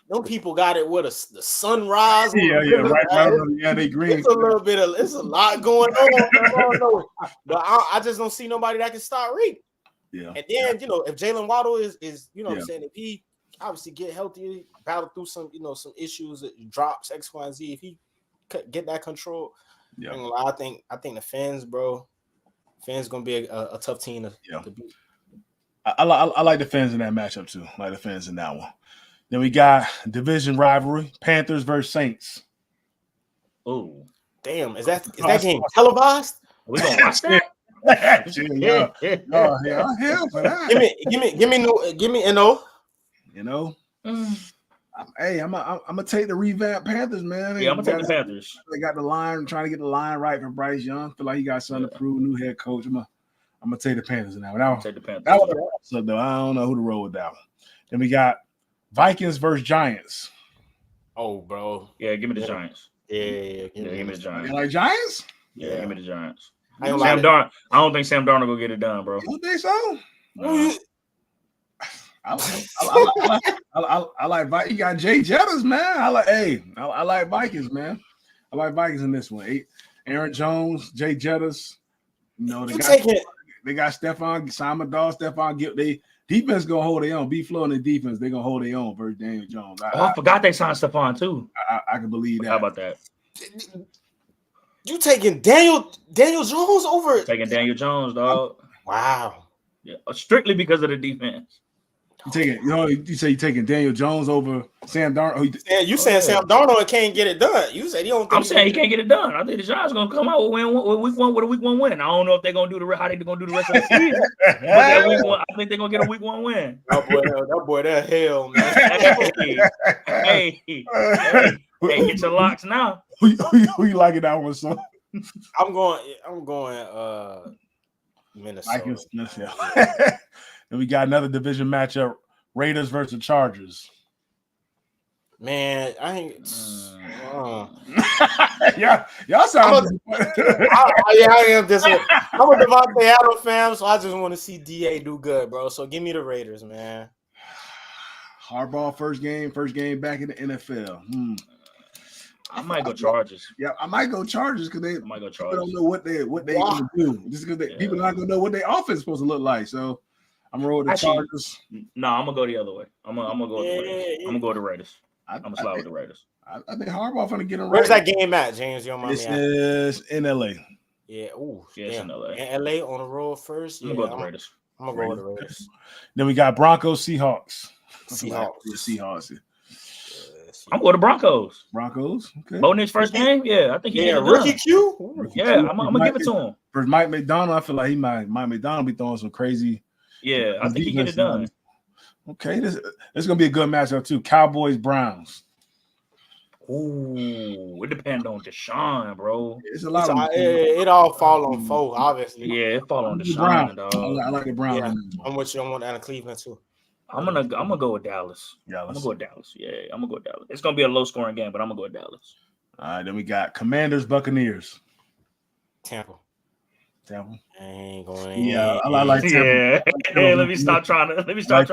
them people got it with the sunrise. Right. They green. It's a lot going on. I don't know, but I just don't see nobody that can start reading. Yeah. And then if Jalen Waddle is what I'm saying, if he obviously get healthy, battle through some, some issues, drops X, Y, and Z. If he get that control, I think the fans, bro, gonna be a tough team to beat. I like the fans in that matchup too. I like the fans in that one. Then we got division rivalry: Panthers versus Saints. Oh, damn! Is that game televised? We gonna watch that? Yeah, hell for that. Give me NO. Hey, I'm gonna take the revamped Panthers, man. Yeah, I'm gonna take the Panthers. They got the line, trying to get the line right for Bryce Young. Feel like he got something to prove. New head coach. I'm gonna take the Panthers now. Take the Panthers. That was so though. I don't know who to roll with that one. Then we got Vikings versus Giants. Oh, bro. Yeah, give me the Giants. Yeah, give me the Giants. You like Giants? Yeah, give me the Giants. I don't think Sam Darnold will get it done, bro. You don't think so? No. I like Vikings. You got Jay Jettas, man. I like Vikings, man. I like Vikings in this one. Aaron Jones, Jay Jettas. They got Stephon, Simon Dawes, Stephon Gill. They defense gonna hold their own. B-Flow and the defense, they're gonna hold their own versus Daniel Jones. I forgot they signed Stephon too. I can believe that. How about that? You taking Daniel Jones over? Taking Daniel Jones, dog. Wow. Yeah, strictly because of the defense. You say you taking Daniel Jones over Sam Darnold. You saying Sam Darnold can't get it done? You said you don't. I'm saying he can't get it done. I think the Giants gonna come out with week one win. I don't know if they're gonna do how they gonna do the rest of the season. But that week one, I think they're gonna get a week one win. That boy, that hell, man. Hey, get your locks now. Who you liking that one, son? I'm going. Minnesota. And we got another division matchup: Raiders versus Chargers. Man, I ain't. Y'all sound. I am this. I'm a Devontae Adams fan, so I just want to see DA do good, bro. So give me the Raiders, man. Harbaugh first game back in the NFL. I might go Chargers. Yeah, I might go Chargers because they might go people Chargers. don't know what they gonna do. Just because people are not gonna know what their offense is supposed to look like. So I'm gonna roll with the Chargers. No, I'm gonna go the other way. I'm gonna go with the Raiders. I'm gonna go with the Raiders. I'm gonna slide with the Raiders. I think Harbaugh gonna get them right. Where's that game at, James? This is in LA. Yeah, it's in LA. In LA on the road first. I'm gonna go with the Raiders. I'm gonna go with the Raiders. Then we got Broncos, Seahawks. Seahawks. I'm going to Broncos. Okay. Bo Nix first game? Yeah, I think he rookie Q. Yeah, I'm gonna give it to him. For Mike McDonald, I feel like Mike McDonald be throwing some crazy. Yeah, I think he get it done. Okay, this is gonna be a good matchup too. Cowboys, Browns. Ooh, it depends on Deshaun, bro. It's a lot of it all fall on foe, obviously. Yeah, it fall on Deshaun, dog. I like the Browns. Yeah, I'm with you. I'm on Cleveland too. I'm gonna go with Dallas. I'm gonna go with Dallas. Yeah, I'm gonna go with Dallas. It's gonna be a low scoring game, but I'm gonna go with Dallas. All right, then we got Commanders, Buccaneers. Tampa. I ain't going. Yeah, I like Tampa. Yeah. Let me start trying to think so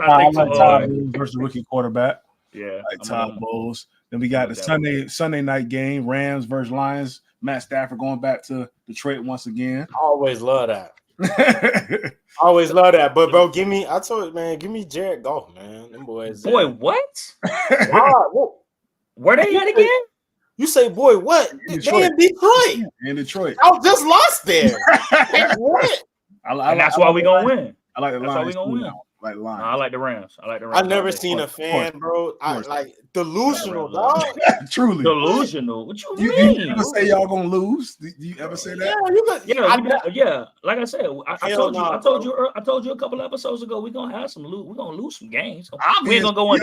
hard. Versus rookie quarterback. Yeah, like Todd Bowles. Then we got the Sunday night game: Rams versus Lions. Matt Stafford going back to Detroit once again. I always love that. But bro, give me Jared Goff, man. Them boys. Boy, what? Where they at again? You say, boy, what? They in Detroit. In Detroit. I just lost there. What? And that's why we gonna win. I like the Lions. That's why we gonna win. I like the Rams. I've never seen a fan, bro. I like delusional, dog. Truly delusional. What you mean? You ever say y'all gonna lose? Do you ever say that? Yeah. Like I said, I told you a couple episodes ago. We're gonna lose some games. We ain't gonna go on.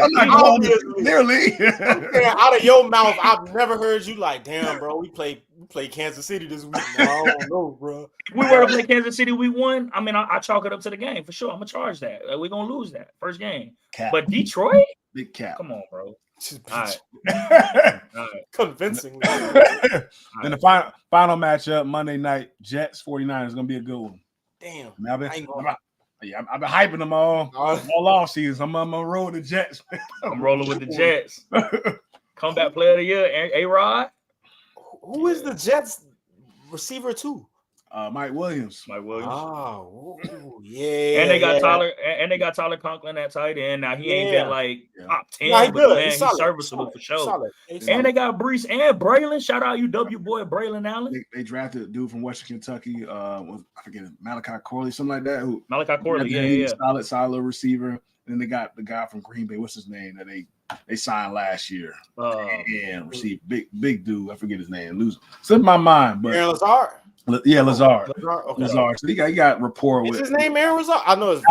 Nearly. Out of your mouth, I've never heard you like, damn, bro. We play Kansas City this week. No, I don't know, bro. We were to play Kansas City week 1. I mean, I chalk it up to the game for sure. I'm gonna charge that. We're gonna lose that first game. Cap. But Detroit, big cap. Come on, bro. All right. Convincingly. Then the final matchup, Monday night, Jets 49 is gonna be a good one. Damn. I've been hyping them all off season. I'm gonna roll with the Jets. I'm rolling with the Jets. Comeback player of the year, A-Rod. Who is the Jets receiver too? Mike Williams. Oh, yeah. And they got Tyler, and they got Tyler Conklin at tight end. Now he ain't been like top 10, nah, but man, he's serviceable for sure. Solid. And they got Brees and Braylon. Shout out UW boy Braylon Allen. They drafted a dude from Western Kentucky. I forget Malachi Corley, something like that. Malachi Corley, yeah. Solid little receiver. And then they got the guy from Green Bay. What's his name that they signed last year? And received big dude. I forget his name. Slipped my mind, but Aaron Lazard. Yeah, Lazard. Okay. Lazard. So he got rapport with. Is his name Aaron Lazard? I know it's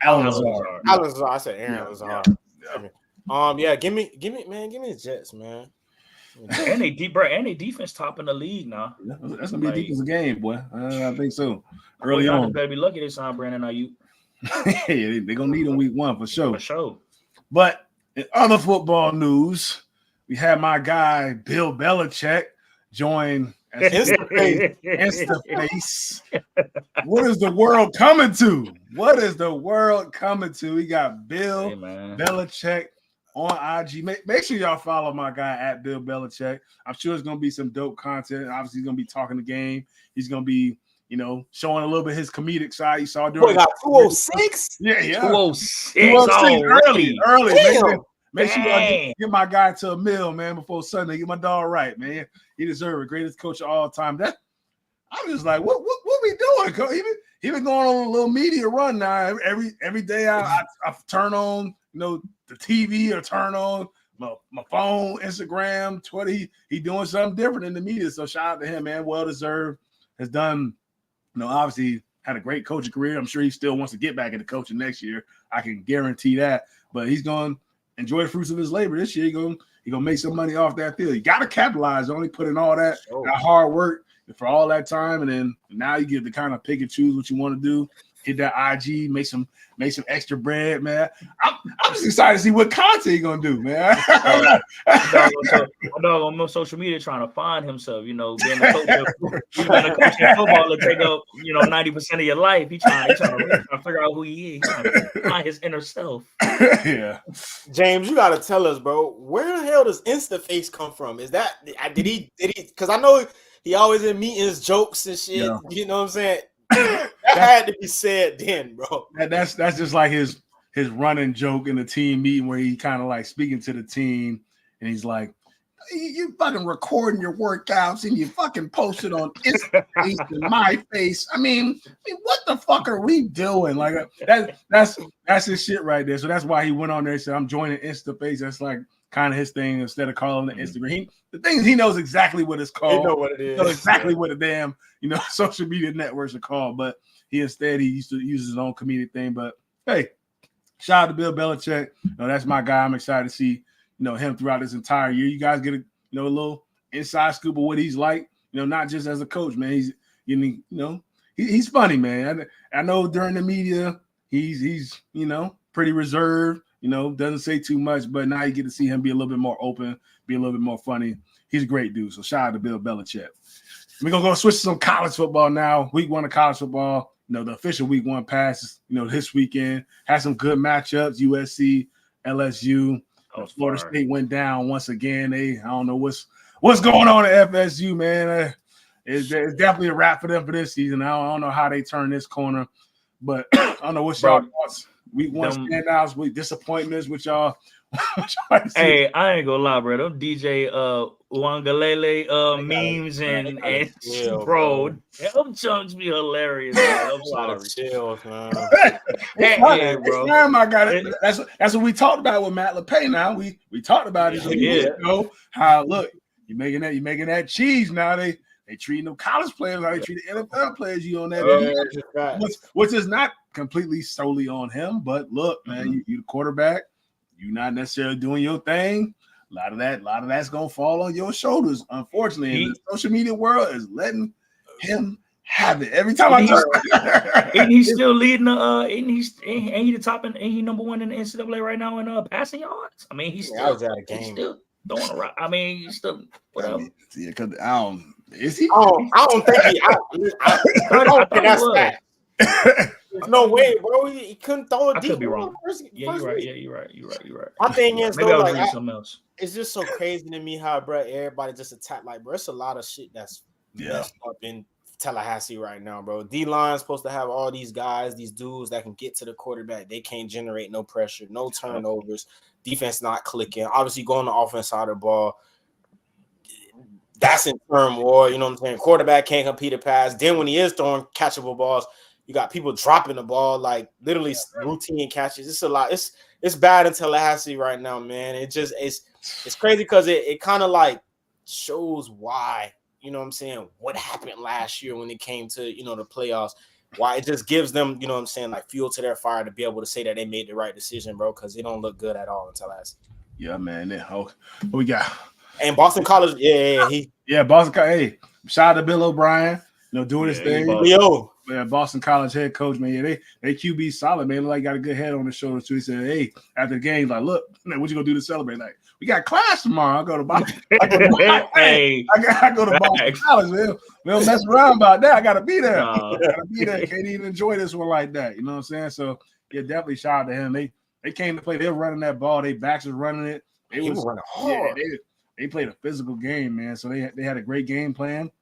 Alan Lazard. Alan Lazard. I said Aaron Lazard. Yeah. Give me the Jets, man. And they defense top in the league now. Yeah, that's gonna be a defensive game, boy. I think so. Early on, better be lucky they signed Brandon Ayuk. Yeah, they're gonna need him week 1 for sure. For sure. But in other football news, we had my guy Bill Belichick join Instaface. What is the world coming to? We got Bill Belichick on IG. Make sure y'all follow my guy at Bill Belichick. I'm sure it's gonna be some dope content. Obviously, he's gonna be talking the game. He's gonna be, showing a little bit his comedic side. You saw during 206. Yeah, 206 early. Make sure y'all get my guy to a meal, man, before Sunday. Get my dog right, man. He deserves it. Greatest coach of all time. I'm just like, what we doing, coach? He been going on a little media run now. Every day I turn on, the TV or turn on my phone, Instagram, Twitter. He doing something different in the media. So shout out to him, man. Well deserved. Has done, obviously had a great coaching career. I'm sure he still wants to get back into coaching next year. I can guarantee that. But he's going to enjoy the fruits of his labor this year. He's going to make some money off that field. You got to capitalize on it, put in all that hard work for all that time, and then now you get to kind of pick and choose what you want to do. Hit that IG, make some extra bread, man. I'm just excited to see what content he's gonna do, man. My dog on social media trying to find himself, being a coach of football to take up 90% of your life. He trying to figure out who he is. He's trying to find his inner self. Yeah. James, you gotta tell us, bro, where the hell does Instaface come from? Is that did he because I know he always in meetings, jokes and shit. Yeah. You know what I'm saying? That had to be said then, bro. That's just like his running joke in the team meeting where he kind of like speaking to the team and he's like, you fucking recording your workouts and you fucking post it on Instaface and my face. I mean, what the fuck are we doing? Like that's his shit right there. So that's why he went on there and said, I'm joining Instaface. That's like kind of his thing instead of calling it Instagram. The thing is, he knows exactly what it's called. He know what it is. He knows exactly what the damn social media networks are called. But he used to use his own comedic thing. But hey, shout out to Bill Belichick. That's my guy. I'm excited to see him throughout this entire year. You guys get a little inside scoop of what he's like. Not just as a coach, man. He's he's funny, man. I know during the media he's pretty reserved. Doesn't say too much, but now you get to see him be a little bit more open, be a little bit more funny. He's a great dude. So shout out to Bill Belichick. We're going to go switch to some college football now. Week 1 of college football. The official week 1 pass, this weekend. Had some good matchups, USC, LSU. Florida State went down once again. I don't know what's going on at FSU, man. It's definitely a wrap for them for this season. I don't know how they turn this corner, but I don't know what's y'all thoughts. Week 1 standouts, week disappointments with y'all. Hey, I ain't gonna lie, bro. Them DJ Wangalele memes and bro, them chunks be hilarious. Man. I'm sorry. Chills, man. Hey, bro. I got it. That's what we talked about with Matt LePay. Now we talked about it. How look, you making that cheese now. They treating them college players how they treat the NFL players. You on that, which is not completely solely on him. But look, man, you the quarterback. You're not necessarily doing your thing. A lot of that's gonna fall on your shoulders. Unfortunately, the social media world is letting him have it. Every time I turn, and he's still leading ain't he the top and ain't he number 1 in the NCAA right now in passing yards? I mean, he's still out of the game. He's still throwing around. I mean, he's still whatever. Yeah, because is he? I don't think he. I don't think that's that. No way, bro. He couldn't throw a deep. I could be wrong. You're right. Yeah, you're right. My thing is, maybe though, I was reading something else. It's just so crazy to me how, bro, everybody just attack. Like, bro, it's a lot of shit that's messed up in Tallahassee right now, bro. D-line's supposed to have all these guys, these dudes that can get to the quarterback. They can't generate no pressure, no turnovers. Defense not clicking. Obviously, going the offense side of the ball. That's in turmoil. You know what I'm saying? Quarterback can't complete a pass. Then when he is throwing catchable balls, you got people dropping the ball, like literally routine catches. It's a lot. It's bad in Tallahassee right now, man. It's crazy because it kind of like shows why, you know what I'm saying, what happened last year when it came to, you know, the playoffs. Why it just gives them, you know what I'm saying, like fuel to their fire to be able to say that they made the right decision, bro, because it don't look good at all in Tallahassee. Yeah, man. What we got? And Boston College, Boston College. Hey, shout out to Bill O'Brien, you know, doing his thing. Boston College head coach, man. Yeah, they QB solid, man. Like got a good head on his shoulders too. He said, "Hey, after the game, like, look, man, what you gonna do to celebrate? Like, we got class tomorrow. I go to Boston. I go to Boston College, man. We don't mess around about that. I gotta be there. Gotta be there. Can't even enjoy this one like that. You know what I'm saying? So yeah, definitely shout out to him. They came to play. They were running that ball. They backs was running it. They was running hard. They played a physical game, man. So they had a great game plan.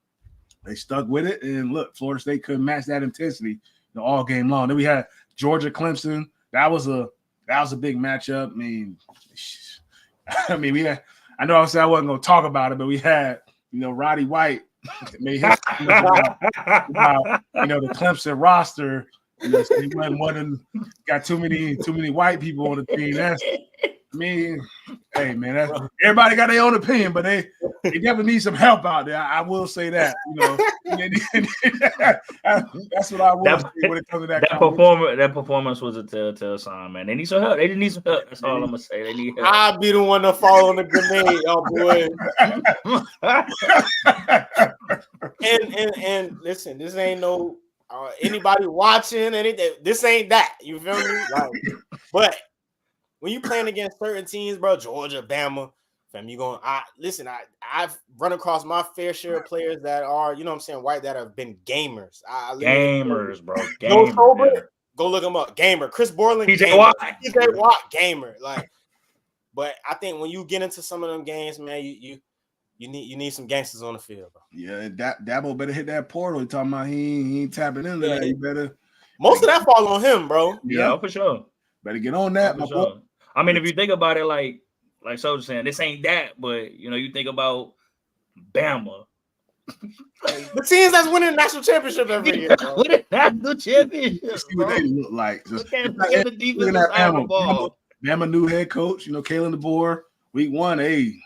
They stuck with it, and look, Florida State couldn't match that intensity all game long. Then we had Georgia Clemson. That was a big matchup. I mean, we had. I know I said I wasn't going to talk about it, but we had, you know, Roddy White made his about the Clemson roster. You know, so he got too many white people on the team. Hey man, everybody got their own opinion, but they definitely need some help out there. I will say that, you know. That's what I will say when it comes to that. That performance was a telltale sign, man. They need some help. They need some help. That's all I'm gonna say. They need help. I'll be the one to fall on the grenade, y'all boy. and listen, this ain't no anybody watching anything. This ain't that. You feel me? Like, but when you playing against certain teams, bro, Georgia, Bama, fam, you going, I've run across my fair share of players that are, you know what I'm saying, white, that have been gamers. Gamers, bro. No sober, go look them up. Gamer. Chris Borland, PJ Watt, gamer. Like, but I think when you get into some of them games, man, you need some gangsters on the field, bro. Yeah, Dabo better hit that portal. He talking about he ain't tapping into that. You better. Most of that fall on him, bro. Yeah, for sure. Better get on that, my boy. I mean, if you think about it, like Sojourn saying, this ain't that, but you know, you think about Bama, the teams that's winning national championship every year. Winning national championship. See what they look like. Look at the defensive side of the ball. Bama new head coach, you know, Kalen DeBoer, week 1. They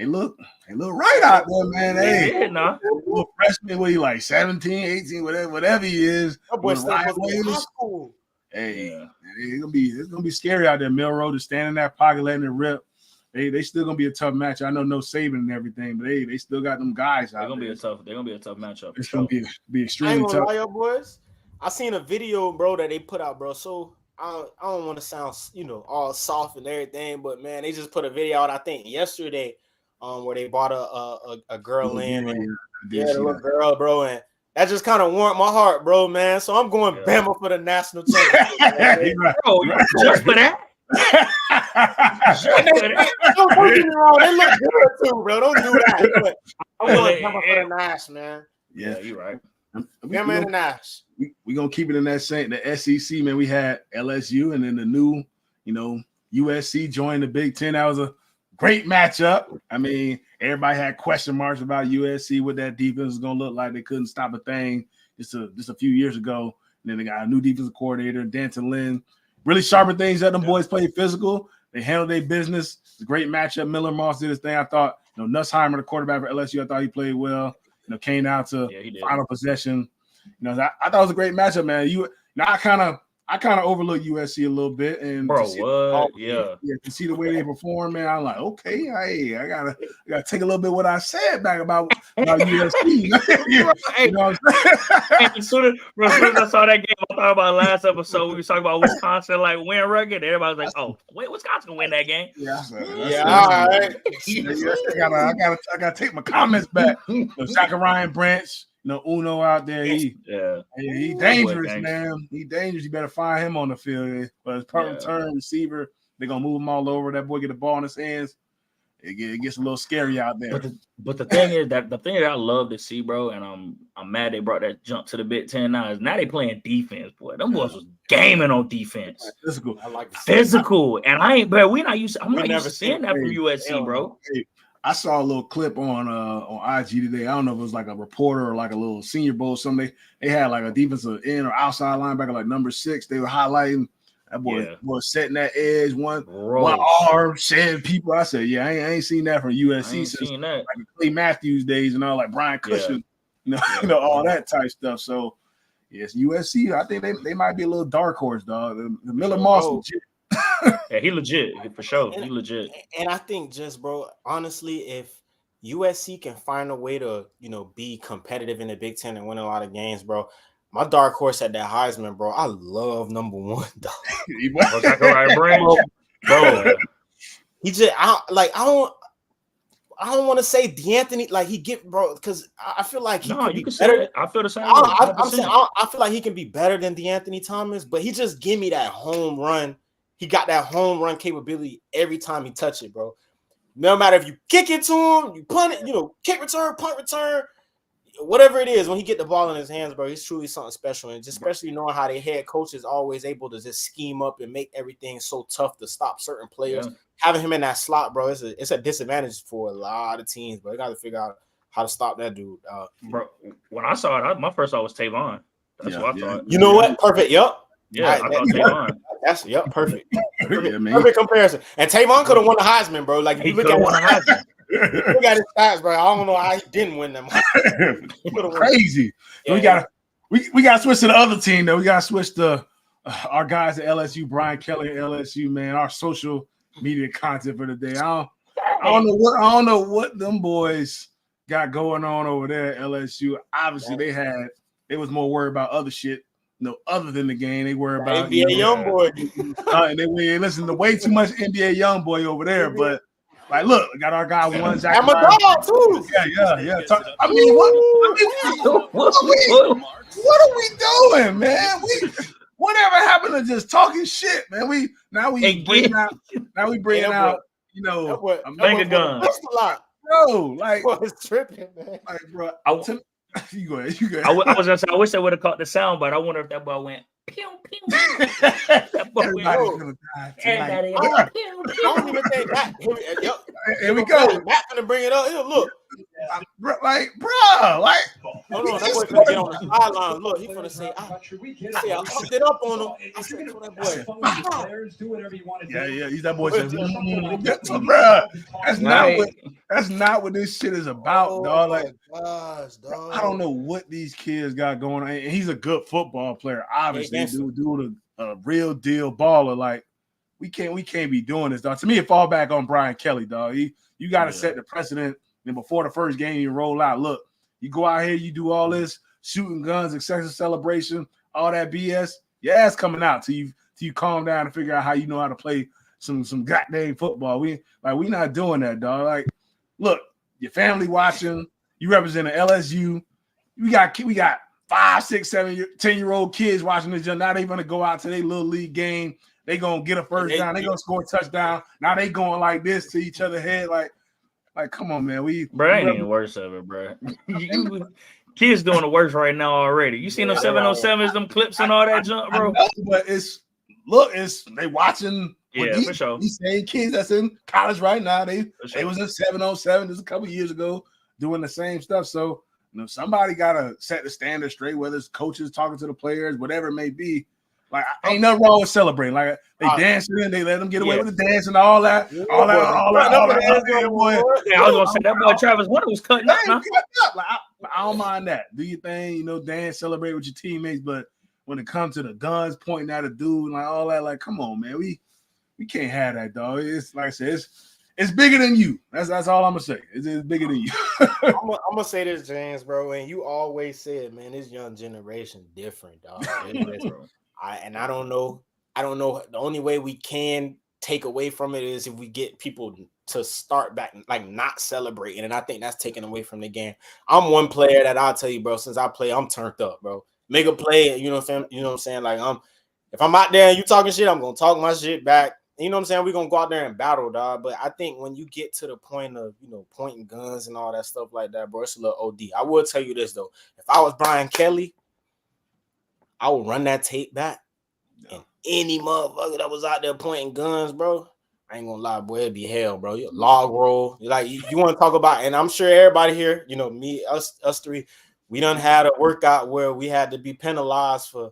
look right out there, man. Hey, little freshman, what he like 17, 18, whatever he is. That boy still in high school. Hey, it's gonna be scary out there. Milroe to stand in that pocket, letting it rip. They still gonna be a tough match. I know no Saban and everything, but they still got them guys out. They're gonna be a tough matchup. It's gonna be extremely tough. Lie, boys. I seen a video, bro, that they put out, bro. So I don't want to sound, you know, all soft and everything, but man, they just put a video out, I think yesterday, where they brought a girl in, and the little girl, bro, and that just kind of warmed my heart, bro, man. So I'm going Bama for the national championship. Bro, just for that? Don't get me wrong. They look good too, bro. Don't do that. But I'm going Bama for the Nash, man. Yeah, you're right. Bama and the Nash. We're going to keep it in that same, the SEC, man. We had LSU and then the new, you know, USC joined the Big Ten. That was a great matchup. I mean, everybody had question marks about USC, what that defense was going to look like. They couldn't stop a thing just a few years ago. And then they got a new defensive coordinator, Danton Lynn. Really sharpen things up. Them boys played physical. They handled their business. It's a great matchup. Miller Moss did his thing. I thought, you know, Nussheimer, the quarterback for LSU, I thought he played well. You know, came down to final possession. You know, I thought it was a great matchup, man. I kind of overlooked USC a little bit, and bro, to see the way they perform, man, I'm like, okay, I gotta take a little bit of what I said back about USC. You know what I'm saying? As soon as I saw that game, I thought about last episode. We were talking about Wisconsin like win record. Everybody was like, "Oh, wait, Wisconsin can win that game." All right. I gotta take my comments back. Shaka Ryan Branch. No Uno out there. He dangerous, man. He dangerous. You better find him on the field. But his punt return receiver, they're gonna move him all over. That boy get the ball in his hands. it gets a little scary out there. But the thing is that I love to see, bro, and I'm mad they brought that jump to the Big Ten now. Is now they playing defense, boy. Them boys was gaming on defense. Physical. I like physical. And I ain't, but I'm not used to seeing that from Hey, USC, bro. Hey, I saw a little clip on IG today. I don't know if it was like a reporter or like a little Senior Bowl. They had like a defensive end or outside linebacker, like number 6. They were highlighting that boy setting that edge, one arm, shaving people. I said, I ain't seen that from USC since like Clay Matthews days and all, like Brian Cushing, you know, all that type stuff. So yes, USC. I think they might be a little dark horse, dog. The Miller Moss legit. Yeah, he legit for sure. He legit. And I think just, bro, honestly, if USC can find a way to, you know, be competitive in the Big Ten and win a lot of games, bro. My dark horse at that Heisman, bro. I love number 1, dog. Bro. He just I don't want to say D'Anthony like he get, bro, because I feel like he you can say it. I feel the same. I'm saying I feel like he can be better than D'Anthony Thomas, but he just give me that home run. He got that home run capability every time he touch it, bro. No matter if you kick it to him, you punt it, you know, kick return, punt return, whatever it is, when he get the ball in his hands, bro, he's truly something special. And just especially knowing how the head coach is always able to just scheme up and make everything so tough to stop certain players. Yeah. Having him in that slot, bro, it's a disadvantage for a lot of teams, but they got to figure out how to stop that dude. Bro, when I saw it, my first thought was Tavon. That's what I thought. You know what? Perfect. Yep. Yeah, I thought Tavon. That's perfect. Perfect comparison. And Tavon could have won the Heisman, bro. Like, if you look at his stats, bro. I don't know how he didn't win them. Crazy. Yeah. We got to switch to the other team, though. We got to switch to our guys at LSU, Brian Kelly at LSU, man. Our social media content for the day. I don't know what them boys got going on over there at LSU. Obviously, they was more worried about other shit. No, other than the game, they worry about NBA YoungBoy. And they listen to way too much NBA YoungBoy over there. But like, look, we got our guy one. I'm a dog too. Yeah. I mean, what are we doing, man? Whatever happened to just talking shit, man? We bringing out, you know, finger gun. Bro, like, it's tripping, man. Like, bro, you go ahead. I was gonna say, I wish they would have caught the sound, but I wonder if that ball went pew pew. That ball Everybody's gonna die. Everybody, I don't even think that. Here we go. Matt gonna bring it up. Look, bro, hold on, that boy gonna get on the sideline. Look, he's gonna say, I hooked it up on him. I said to that boy, yeah. He's that boy says, bro, that's not what this shit is about, dog. Like, gosh, dog. I don't know what these kids got going on. And he's a good football player, obviously, dude, a real deal baller. Like, we can't be doing this, dog. To me, it fall back on Brian Kelly, dog. You got to set the precedent. And before the first game, you roll out. Look, you go out here, you do all this shooting guns, excessive celebration, all that BS. Your ass coming out till you calm down and figure out how you know how to play some goddamn football. We not doing that, dog. Like, look, your family watching. You represent an LSU. We got 5, 6, 7, 10-year-old kids watching this. Now they gonna go out to their little league game. They gonna get a first down. They gonna score a touchdown. Now they going like this to each other head. Like, come on, man. Bro, ain't even worse of it, bro. Kids doing the worst right now already. You seen them 707s, them clips and all that junk, bro? Know, but they watching. Yeah, for sure. These same kids that's in college right now. They was in 707 just a couple years ago doing the same stuff. So, you know, somebody gotta set the standard straight, whether it's coaches talking to the players, whatever it may be. Like, ain't nothing wrong with celebrating. Like, they dancing and they let them get away with the dance and all that. All that. Boy. Yeah, I was gonna say that boy Travis Hunter was cutting up. Like, I don't mind that. Do your thing, you know, dance, celebrate with your teammates. But when it comes to the guns pointing at a dude and like all that, like, come on, man, we can't have that, dog. It's like I said, it's bigger than you. That's all I'm gonna say. It's bigger than you. I'm gonna say this, James, bro. And you always said, man, this young generation different, dog. I don't know. The only way we can take away from it is if we get people to start back, like, not celebrating. And I think that's taken away from the game. I'm one player that I'll tell you, bro, since I play, I'm turned up, bro. Make a play, you know what I'm saying? Like, if I'm out there and you talking shit, I'm gonna talk my shit back. You know what I'm saying? We're gonna go out there and battle, dog. But I think when you get to the point of pointing guns and all that stuff like that, bro, it's a little OD. I will tell you this though: if I was Brian Kelly, I would run that tape back, and any motherfucker that was out there pointing guns, bro, I ain't gonna lie, boy, it'd be hell, bro. You log roll, like you want to talk about, and I'm sure everybody here, me, us three, we done had a workout where we had to be penalized for.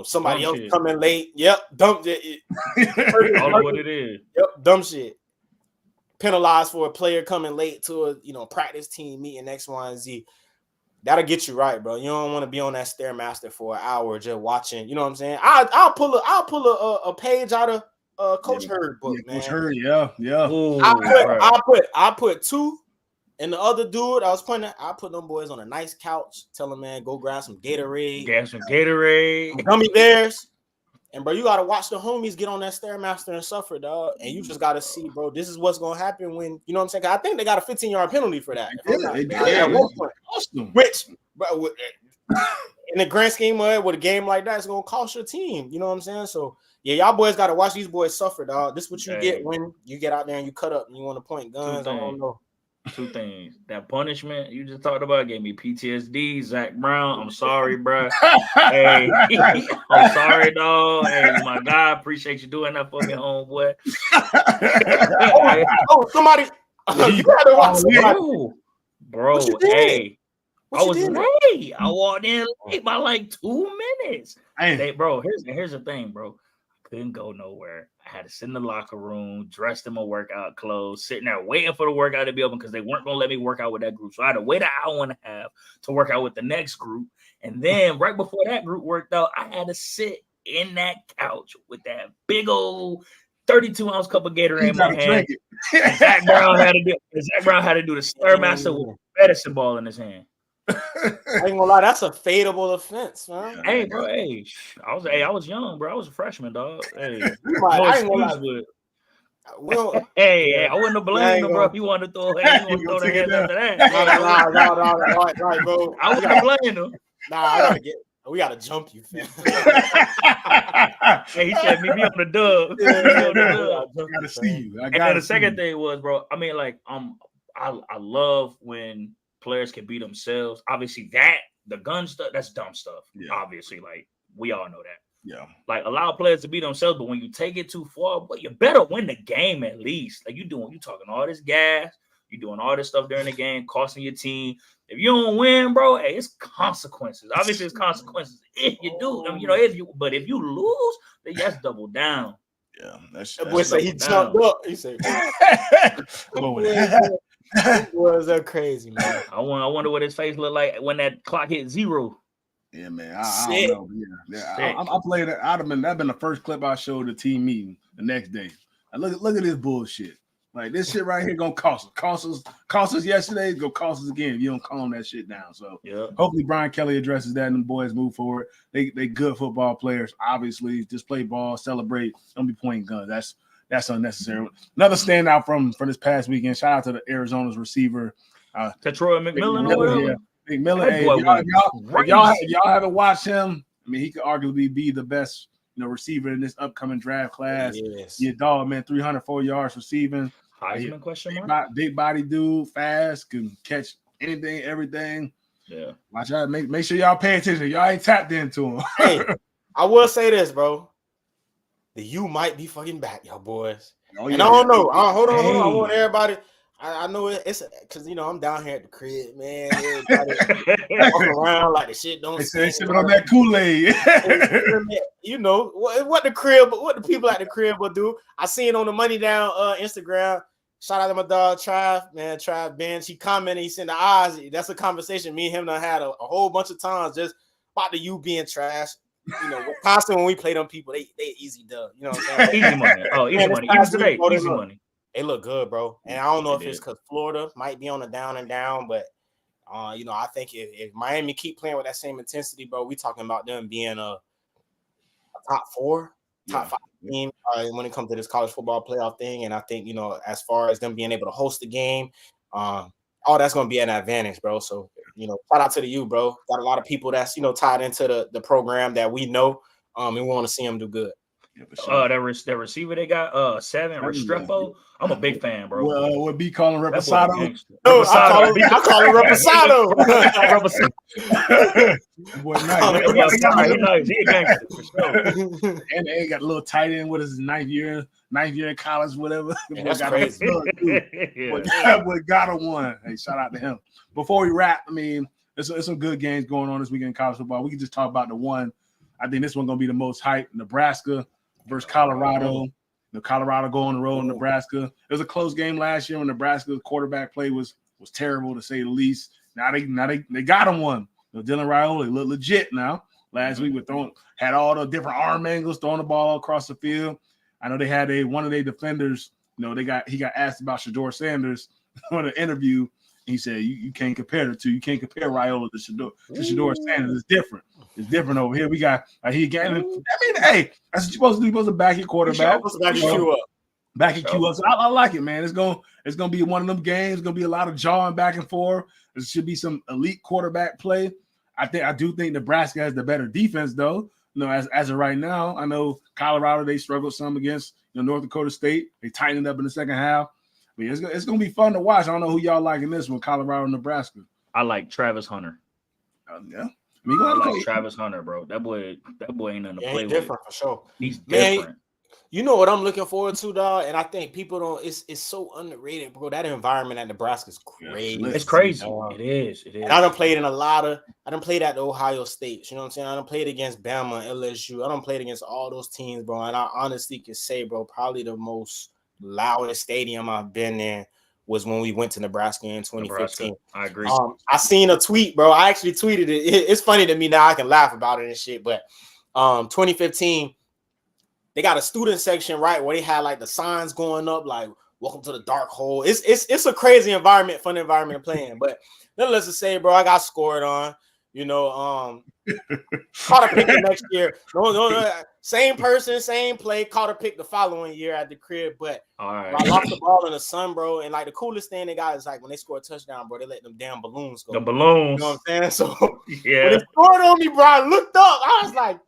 Somebody dumb else shit. coming late. Yep, dumb shit. All of what it is. Yep, dumb shit. Penalized for a player coming late to a practice team meeting X, Y, and Z. That'll get you right, bro. You don't want to be on that Stairmaster for an hour just watching. You know what I'm saying? I'll pull a page out of Coach Hurd book, man. Coach Hurd, yeah. Ooh, I put two. And the other dude I was pointing at, I put them boys on a nice couch, tell them, man, go grab some Gatorade. Gummy bears. And, bro, you got to watch the homies get on that Stairmaster and suffer, dog. And you just got to see, bro, this is what's going to happen when, you know what I'm saying? 'Cause I think they got a 15-yard penalty for that. At one point. Which, bro, in the grand scheme of it, with a game like that, it's going to cost your team. You know what I'm saying? So, yeah, y'all boys got to watch these boys suffer, dog. This is what you get when you get out there and you cut up and you want to point guns. I don't know. Two things. That punishment you just talked about gave me PTSD. Zach Brown, I'm sorry, bro. Hey, I'm sorry, dog. Hey, my guy, appreciate you doing that for me, homeboy. Somebody, you gotta watch somebody. Bro, hey, I was late. I walked in late by like 2 minutes. Hey, bro, here's the thing, bro. Couldn't go nowhere. I had to sit in the locker room, dressed in my workout clothes, sitting there waiting for the workout to be open because they weren't going to let me work out with that group. So I had to wait an hour and a half to work out with the next group. And then right before that group worked out, I had to sit in that couch with that big old 32-ounce cup of Gatorade in my hand. Zach Brown had to do the Stairmaster with a medicine ball in his hand. I ain't gonna lie, that's a fadeable offense, man. Hey, bro, I was young, bro. I was a freshman, dog. Hey, I ain't gonna lie. Well, I wouldn't have blamed him, bro. If you wanted to throw the hands after that. Right, bro. I wouldn't have blamed him. Nah, we gotta jump you, fam. Hey, he said, "Me on the dub." I gotta see you. And then the second thing was, bro. I mean, like, I love when players can be themselves. Obviously, the gun stuff, that's dumb stuff. Yeah. Obviously, like, we all know that. Yeah. Like, allow players to be themselves, but when you take it too far, but you better win the game at least. Like, you talking all this gas, you doing all this stuff during the game, costing your team. If you don't win, bro, hey, it's consequences. Obviously, it's consequences if you do. I mean, but if you lose, then that's double down. Yeah, that's boy said he jumped up. He said, was that crazy, man? I wonder what his face looked like when that clock hit 0. Yeah, man. I don't know. Yeah. I played it. That'd been the first clip I showed the team meeting the next day. And look at this bullshit. Like, this shit right here gonna cost us yesterday. It's gonna cost us again if you don't calm that shit down. So hopefully Brian Kelly addresses that and the boys move forward. They good football players. Obviously, just play ball, celebrate. Don't be pointing guns. That's unnecessary. Another standout from this past weekend. Shout out to the Arizona's receiver, Troy McMillan. McMillan. Hey, if y'all haven't watched him, I mean, he could arguably be the best, receiver in this upcoming draft class. Yes. Your dog, man, 304 yards receiving. Heisman question mark? Big body dude, fast, can catch anything, everything. Yeah. Watch out. Make sure y'all pay attention. Y'all ain't tapped into him. Hey, I will say this, bro. The U might be fucking back, y'all boys. Oh, yeah. And I don't know. Hold on. I want everybody. I know it's because I'm down here at the crib, man. Everybody walking around like the shit don't. They sipping on that Kool-Aid. What the people at the crib will do. I seen on the Money Down Instagram. Shout out to my dog Trav Bench. He commented, he sent the eyes. That's a conversation me and him done had a whole bunch of times just about the U being trash. Wisconsin, when we play them people, they easy dub. You know what I'm saying? Easy money. Oh, easy money. Easy money. They look good, bro. And I don't know if it's because Florida might be on the down and down, but I think if Miami keep playing with that same intensity, bro, we talking about them being a top 5 team when it comes to this college football playoff thing. And I think, as far as them being able to host the game, all that's going to be an advantage, bro. So, shout out to the U, bro. Got a lot of people that's, tied into the program that we know, and we want to see them do good. Yeah, for sure. That receiver they got, 7 Restrepo. I'm a big fan, bro. Well, we'll be calling Reposado. No, I call him Reposado. Boy, nice. He a gangster for sure. And they got a little tight end. What is his ninth year in college, whatever. That's crazy. Boy got a one. Hey, shout out to him. Before we wrap, I mean, there's some good games going on this weekend in college football. We can just talk about the one. I think this one's gonna be the most hype. Nebraska versus Colorado. Colorado go on the road in Nebraska. It was a close game last year when Nebraska's quarterback play was terrible to say the least. Now they got him one. Dylan Raiola look legit now. Last week had all the different arm angles, throwing the ball across the field. I know they had one of their defenders. He got asked about Shedeur Sanders on an interview. He said, "You can't compare the two. You can't compare Raiola to Shedeur Sanders. It's different. It's different over here. We got he again. I mean, hey, that's what you're supposed to do. You're supposed to back your quarterback, back your Q up, back your Q up. So I like it, man. It's gonna be one of them games. It's gonna be a lot of jawing back and forth. There should be some elite quarterback play. I do think Nebraska has the better defense, though. As of right now, I know Colorado they struggled some against North Dakota State. They tightened up in the second half. I mean, it's going to be fun to watch. I don't know who y'all like in this one, Colorado and Nebraska. I like Travis Hunter. Yeah. I like Travis Hunter, bro. That boy ain't nothing to play with. Different for sure. He's different. You know what I'm looking forward to, dog? And I think people don't. It's so underrated, bro. That environment at Nebraska is crazy. It's crazy. It is. And I done played I done played at the Ohio State. You know what I'm saying? I done played against Bama, LSU. I done played against all those teams, bro. And I honestly can say, bro, probably the most loudest stadium I've been in was when we went to Nebraska in 2015. I agree. I seen a tweet, bro. I actually tweeted it. It's funny to me now. I can laugh about it and shit. But 2015, they got a student section, right, where they had like the signs going up, like "Welcome to the dark hole." It's a crazy environment, fun environment to play in. But then let's just say, bro, I got scored on. Caught a pick the next year. No, same person, same play. Caught a pick the following year at the crib, but I lost the ball in the sun, bro. And like the coolest thing they got is like when they score a touchdown, bro, they let them damn balloons go. The balloons. You know what I'm saying? So yeah, when they scored on me, bro, I looked up. I was like,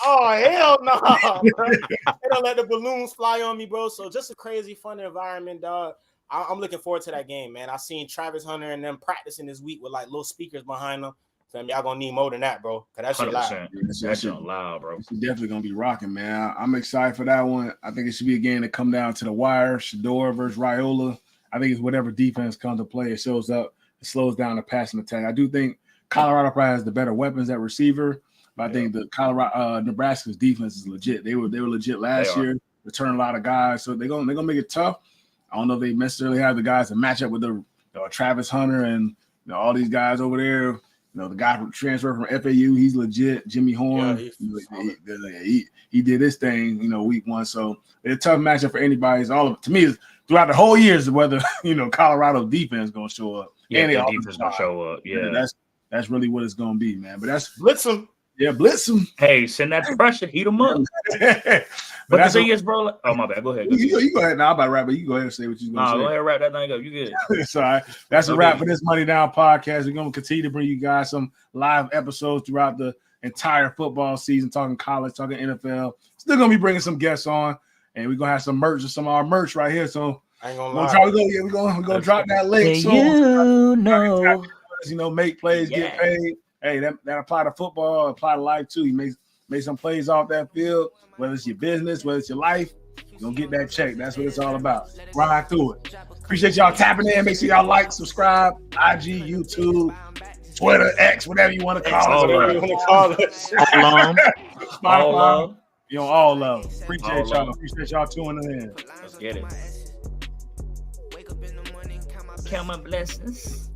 oh hell no! They don't let the balloons fly on me, bro. So just a crazy, fun environment, dog. I'm looking forward to that game, man. I seen Travis Hunter and them practicing this week with like little speakers behind them. So y'all gonna need more than that, bro. Cause that shit loud. That shit loud, bro. It's definitely gonna be rocking, man. I'm excited for that one. I think it should be a game that come down to the wire. Shedeur versus Raiola. I think it's whatever defense comes to play. It shows up. It slows down the passing attack. I do think Colorado probably has the better weapons at receiver, but I think the Nebraska's defense is legit. They were legit last year. Return a lot of guys, so they're gonna make it tough. I don't know if they necessarily have the guys to match up with the Travis Hunter and all these guys over there. The guy from transfer from FAU, he's legit. Jimmy Horn, he did his thing, week one. So it's a tough matchup for anybody. To me, throughout the whole year is whether Colorado defense gonna show up. Yeah, and the defense gonna show up. Yeah, that's really what it's gonna be, man. But that's blitz them. Yeah, blitz them. Hey, send that pressure, heat them up. But the thing is, bro. Oh my bad. Go ahead. You go ahead. Now I'm about to wrap, but you go ahead and say what you're gonna say. Go ahead and wrap that thing up. You good? It's all right. That's a wrap for this Money Down podcast. We're gonna continue to bring you guys some live episodes throughout the entire football season, talking college, talking NFL. Still gonna be bringing some guests on, and we're gonna have some merch, some of our merch right here. So I ain't gonna lie. We're gonna drop that link. Make plays, get paid. Hey, that apply to football, apply to life too. You make some plays off that field, whether it's your business, whether it's your life, you're gonna get that check. That's what it's all about. Ride through it. Appreciate y'all tapping in. Make sure y'all like, subscribe, IG, YouTube, Twitter, X, whatever you want to call it. Spotify. All love. Appreciate y'all. Appreciate y'all tuning in. Let's get it. Count my blessings.